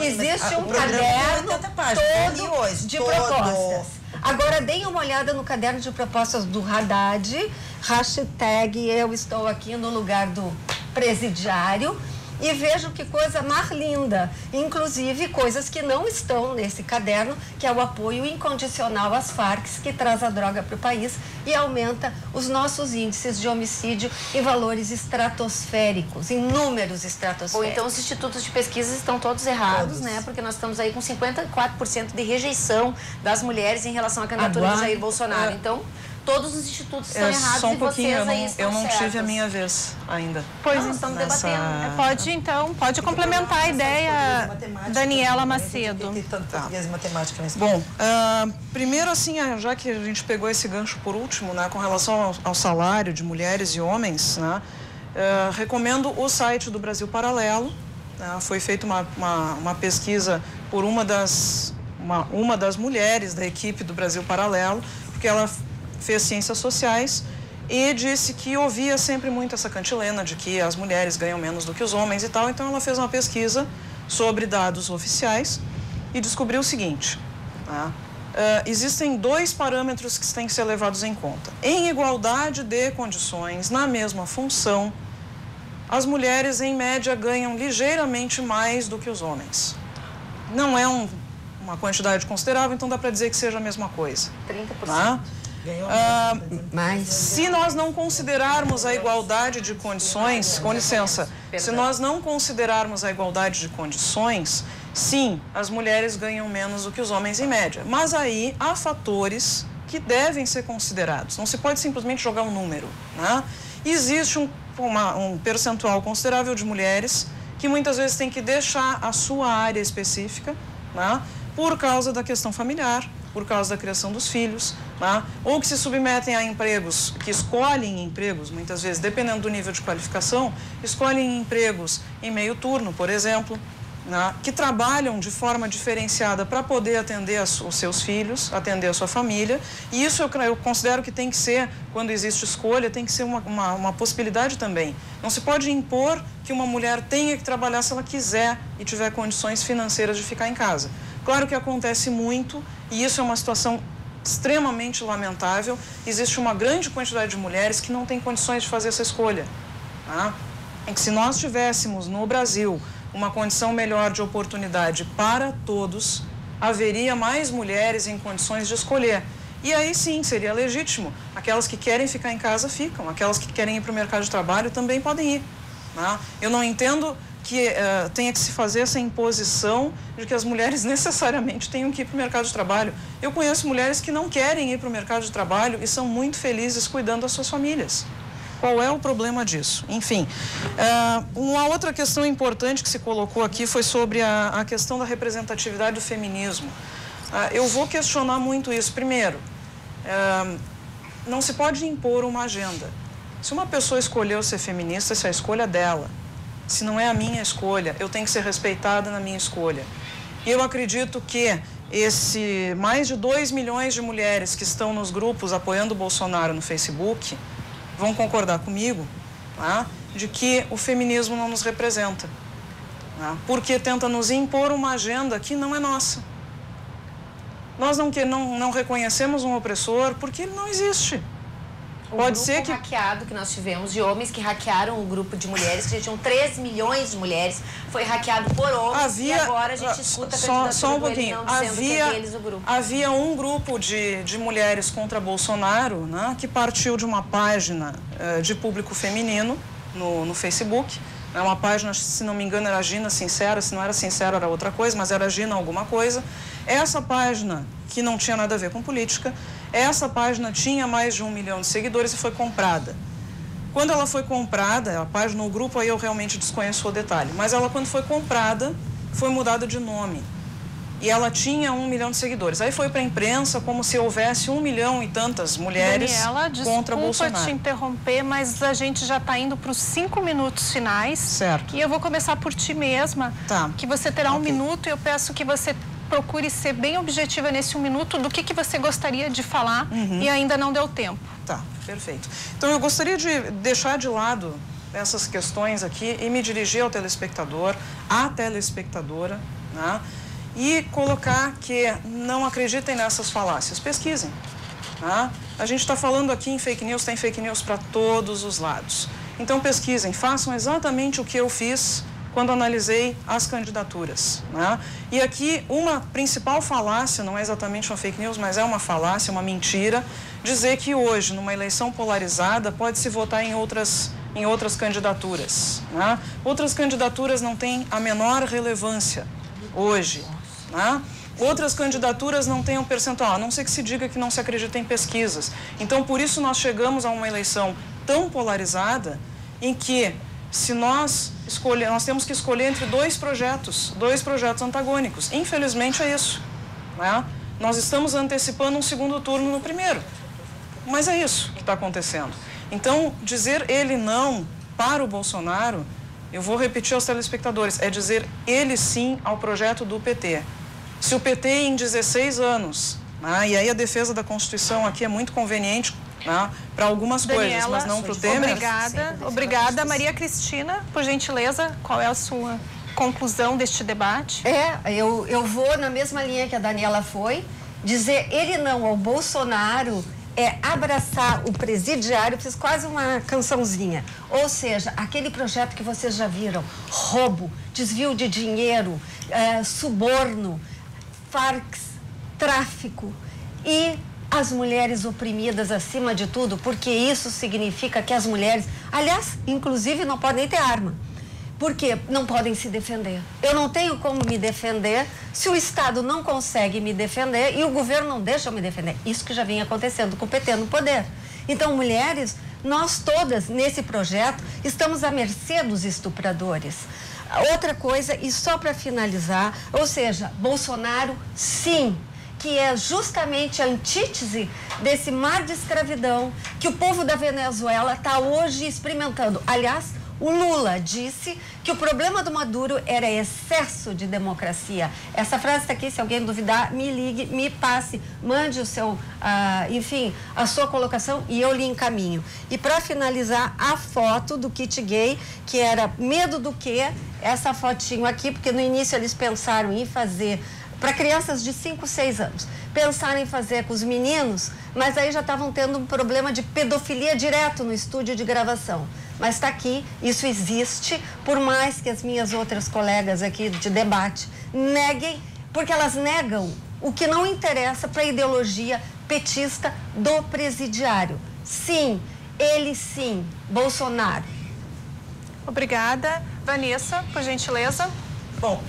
Existe um caderno todo de propostas. Agora, deem uma olhada no caderno de propostas do Haddad, hashtag eu estou aqui no lugar do presidiário, e vejam que coisa mais linda, inclusive coisas que não estão nesse caderno, que é o apoio incondicional às Farc, que traz a droga para o país e aumenta os nossos índices de homicídio em valores estratosféricos, em números estratosféricos. Ou então os institutos de pesquisa estão todos errados, né? Porque nós estamos aí com 54% de rejeição das mulheres em relação à candidatura de Jair Bolsonaro. Então, todos os institutos estão errados só um e pouquinho, vocês aí estão eu não certos. Tive a minha vez ainda. Pois estamos debatendo. Pode complementar a ideia, Daniela Macedo. Bom, primeiro assim, já que a gente pegou esse gancho por último, né, com relação ao salário de mulheres e homens, né, recomendo o site do Brasil Paralelo. Foi feita uma pesquisa por uma das mulheres da equipe do Brasil Paralelo, porque ela fez ciências sociais e disse que ouvia sempre muito essa cantilena de que as mulheres ganham menos do que os homens e tal. Então, ela fez uma pesquisa sobre dados oficiais e descobriu o seguinte, tá? Existem 2 parâmetros que têm que ser levados em conta. Em igualdade de condições, na mesma função, as mulheres, em média, ganham ligeiramente mais do que os homens. Não é uma quantidade considerável, então dá para dizer que seja a mesma coisa. 30%. Tá? Se nós não considerarmos a igualdade de condições, com licença, se nós não considerarmos a igualdade de condições, sim, as mulheres ganham menos do que os homens em média. Mas aí há fatores que devem ser considerados. Não se pode simplesmente jogar um número, né? Existe um percentual considerável de mulheres que muitas vezes tem que deixar a sua área específica, né, por causa da questão familiar, por causa da criação dos filhos, né, ou que se submetem a empregos, que escolhem empregos, muitas vezes, dependendo do nível de qualificação, escolhem empregos em meio turno, por exemplo, né, que trabalham de forma diferenciada para poder atender os seus filhos, atender a sua família, e isso eu considero que tem que ser, quando existe escolha, tem que ser uma possibilidade também. Não se pode impor que uma mulher tenha que trabalhar se ela quiser e tiver condições financeiras de ficar em casa. Claro que acontece muito, e isso é uma situação extremamente lamentável. Existe uma grande quantidade de mulheres que não têm condições de fazer essa escolha, tá? É que se nós tivéssemos no Brasil uma condição melhor de oportunidade para todos, haveria mais mulheres em condições de escolher. E aí sim, seria legítimo. Aquelas que querem ficar em casa ficam, aquelas que querem ir para o mercado de trabalho também podem ir, né? Eu não entendo que tenha que se fazer essa imposição de que as mulheres necessariamente tenham que ir para o mercado de trabalho. Eu conheço mulheres que não querem ir para o mercado de trabalho e são muito felizes cuidando das suas famílias. Qual é o problema disso? Enfim, uma outra questão importante que se colocou aqui foi sobre a questão da representatividade do feminismo. Eu vou questionar muito isso. Primeiro, não se pode impor uma agenda. Se uma pessoa escolheu ser feminista, essa é a escolha dela. Se não é a minha escolha, eu tenho que ser respeitada na minha escolha. E eu acredito que mais de 2 milhões de mulheres que estão nos grupos apoiando o Bolsonaro no Facebook vão concordar comigo, tá, de que o feminismo não nos representa, tá, porque tenta nos impor uma agenda que não é nossa. Nós não reconhecemos um opressor porque ele não existe. Pode ser que... hackeado que nós tivemos, de homens que hackearam o grupo de mulheres, que já tinham 3 milhões de mulheres, foi hackeado por homens, e agora a gente escuta a candidatura só um pouquinho. dizendo que é deles o grupo. Havia um grupo de mulheres contra Bolsonaro, né, que partiu de uma página de público feminino no Facebook. É uma página, se não me engano, era Gina Sincera, se não era Sincera era outra coisa, mas era Gina alguma coisa. Essa página, que não tinha nada a ver com política, essa página tinha mais de 1 milhão de seguidores e foi comprada. Quando ela foi comprada, a página, o grupo, aí eu realmente desconheço o detalhe, mas ela, quando foi comprada, foi mudada de nome. E ela tinha 1 milhão de seguidores. Aí foi para a imprensa como se houvesse 1 milhão e tantas mulheres contra Bolsonaro. Desculpa te interromper, mas a gente já está indo para os 5 minutos finais. Certo. E eu vou começar por ti mesma, tá, que você terá um minuto e eu peço que você procure ser bem objetiva nesse 1 minuto do que você gostaria de falar e ainda não deu tempo. Tá, perfeito. Então eu gostaria de deixar de lado essas questões aqui e me dirigir ao telespectador, à telespectadora, né? E colocar que não acreditem nessas falácias, pesquisem. Tá? A gente está falando aqui em fake news, tem fake news para todos os lados. Então pesquisem, façam exatamente o que eu fiz quando analisei as candidaturas, né? E aqui uma principal falácia, não é exatamente uma fake news, mas é uma falácia, uma mentira, dizer que hoje, numa eleição polarizada, pode-se votar em outras candidaturas, né? Outras candidaturas não têm a menor relevância hoje, né? Outras candidaturas não têm um percentual, a não ser que se diga que não se acredita em pesquisas. Então, por isso nós chegamos a uma eleição tão polarizada em que se nós temos que escolher entre dois projetos antagônicos. Infelizmente é isso, né? Nós estamos antecipando um segundo turno no primeiro, mas é isso que está acontecendo. Então, dizer ele não para o Bolsonaro, eu vou repetir aos telespectadores, é dizer ele sim ao projeto do PT. Se o PT em 16 anos, né, e aí a defesa da Constituição aqui é muito conveniente, né, para algumas coisas, mas não para o Temer. Obrigada. Maria Cristina, por gentileza, qual é a sua conclusão deste debate? Eu vou na mesma linha que a Daniela foi, dizer ele não ao Bolsonaro é abraçar o presidiário, fiz quase uma cançãozinha, ou seja, aquele projeto que vocês já viram, roubo, desvio de dinheiro, suborno, farcs, tráfico e as mulheres oprimidas acima de tudo, porque isso significa que as mulheres, aliás, inclusive não podem ter arma, porque não podem se defender. Eu não tenho como me defender se o Estado não consegue me defender e o governo não deixa eu me defender. Isso que já vinha acontecendo com o PT no poder. Então, mulheres, nós todas nesse projeto estamos à mercê dos estupradores. Outra coisa, e só para finalizar, ou seja, Bolsonaro, sim, que é justamente a antítese desse mar de escravidão que o povo da Venezuela está hoje experimentando. Aliás, O Lula disse que o problema do Maduro era excesso de democracia. Essa frase está aqui, se alguém duvidar, me ligue, me passe, mande o seu, enfim, a sua colocação e eu lhe encaminho. E para finalizar, a foto do kit gay, que era medo do quê? Essa fotinho aqui, porque no início eles pensaram em fazer para crianças de 5, 6 anos. Pensaram em fazer com os meninos, mas aí já estavam tendo um problema de pedofilia direto no estúdio de gravação. Mas está aqui, isso existe, por mais que as minhas outras colegas aqui de debate neguem, porque elas negam o que não interessa para a ideologia petista do presidiário. Sim, ele sim, Bolsonaro. Obrigada. Vanessa, por gentileza. Bom,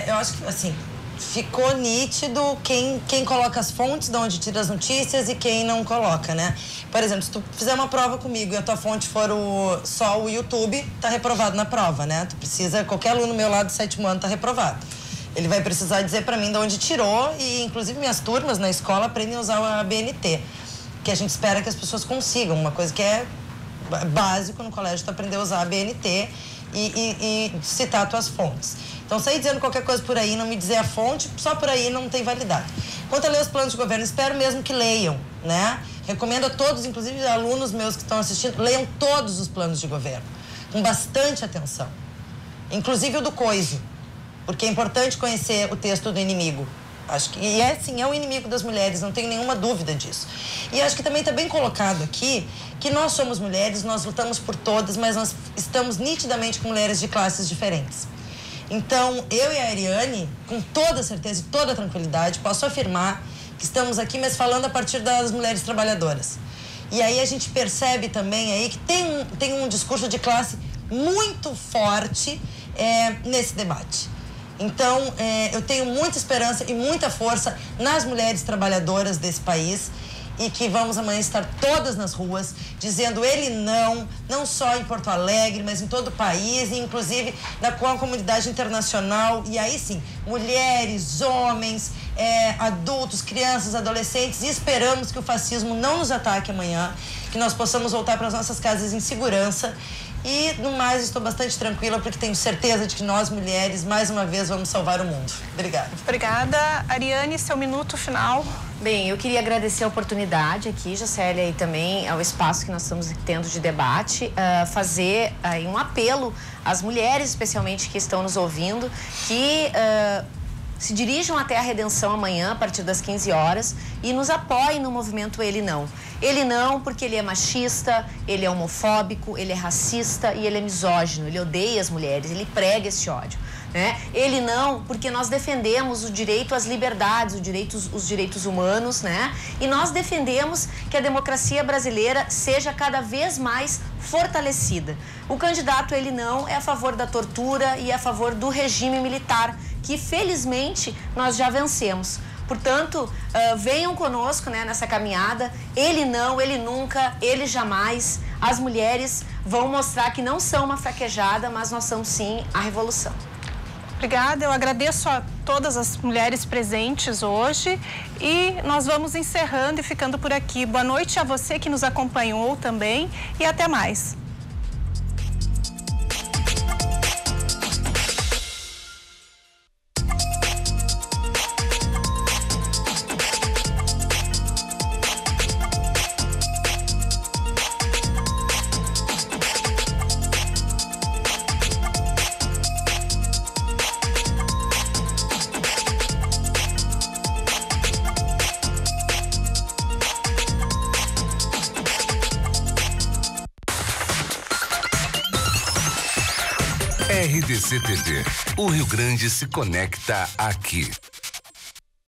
eu acho que, assim, ficou nítido quem coloca as fontes, de onde tira as notícias e quem não coloca, né? Por exemplo, se tu fizer uma prova comigo e a tua fonte for só o YouTube, tá reprovado na prova, né? Tu precisa, qualquer aluno meu lá do 7º ano tá reprovado. Ele vai precisar dizer pra mim de onde tirou e, inclusive, minhas turmas na escola aprendem a usar a BNT, que a gente espera que as pessoas consigam, uma coisa que é básico no colégio, tu aprender a usar a BNT e citar as tuas fontes. Então, sair dizendo qualquer coisa por aí, não me dizer a fonte, só por aí não tem validade. Quanto a ler os planos de governo, espero mesmo que leiam, né? Recomendo a todos, inclusive alunos meus que estão assistindo, leiam todos os planos de governo, com bastante atenção. Inclusive o do COISO, porque é importante conhecer o texto do inimigo. Acho que, e sim, é o inimigo das mulheres, não tenho nenhuma dúvida disso. E acho que também está bem colocado aqui que nós somos mulheres, nós lutamos por todas, mas nós estamos nitidamente com mulheres de classes diferentes. Então, eu e a Ariane, com toda certeza e toda tranquilidade, posso afirmar que estamos aqui, mas falando a partir das mulheres trabalhadoras. E aí a gente percebe também aí que tem um discurso de classe muito forte nesse debate. Então, eu tenho muita esperança e muita força nas mulheres trabalhadoras desse país e que vamos amanhã estar todas nas ruas dizendo ele não só em Porto Alegre, mas em todo o país, e inclusive com a comunidade internacional. E aí sim, mulheres, homens, adultos, crianças, adolescentes, e esperamos que o fascismo não nos ataque amanhã, que nós possamos voltar para as nossas casas em segurança. E, no mais, estou bastante tranquila porque tenho certeza de que nós, mulheres, mais uma vez, vamos salvar o mundo. Obrigada. Obrigada. Ariane, seu minuto final. Bem, eu queria agradecer a oportunidade aqui, Jocélia, e também ao espaço que nós estamos tendo de debate, fazer um apelo às mulheres, especialmente, que estão nos ouvindo, que se dirijam até a Redenção amanhã, a partir das 15 horas, e nos apoiem no movimento Ele Não. Ele não porque ele é machista, ele é homofóbico, ele é racista e ele é misógino, ele odeia as mulheres, ele prega esse ódio, né? Ele não porque nós defendemos o direito às liberdades, os direitos humanos, né? E nós defendemos que a democracia brasileira seja cada vez mais fortalecida. O candidato Ele Não é a favor da tortura e é a favor do regime militar, que felizmente nós já vencemos. Portanto, venham conosco, né, nessa caminhada. Ele não, ele nunca, ele jamais. As mulheres vão mostrar que não são uma fraquejada, mas nós somos sim a revolução. Obrigada, eu agradeço a todas as mulheres presentes hoje e nós vamos encerrando e ficando por aqui. Boa noite a você que nos acompanhou também e até mais. RDC TV. O Rio Grande se conecta aqui.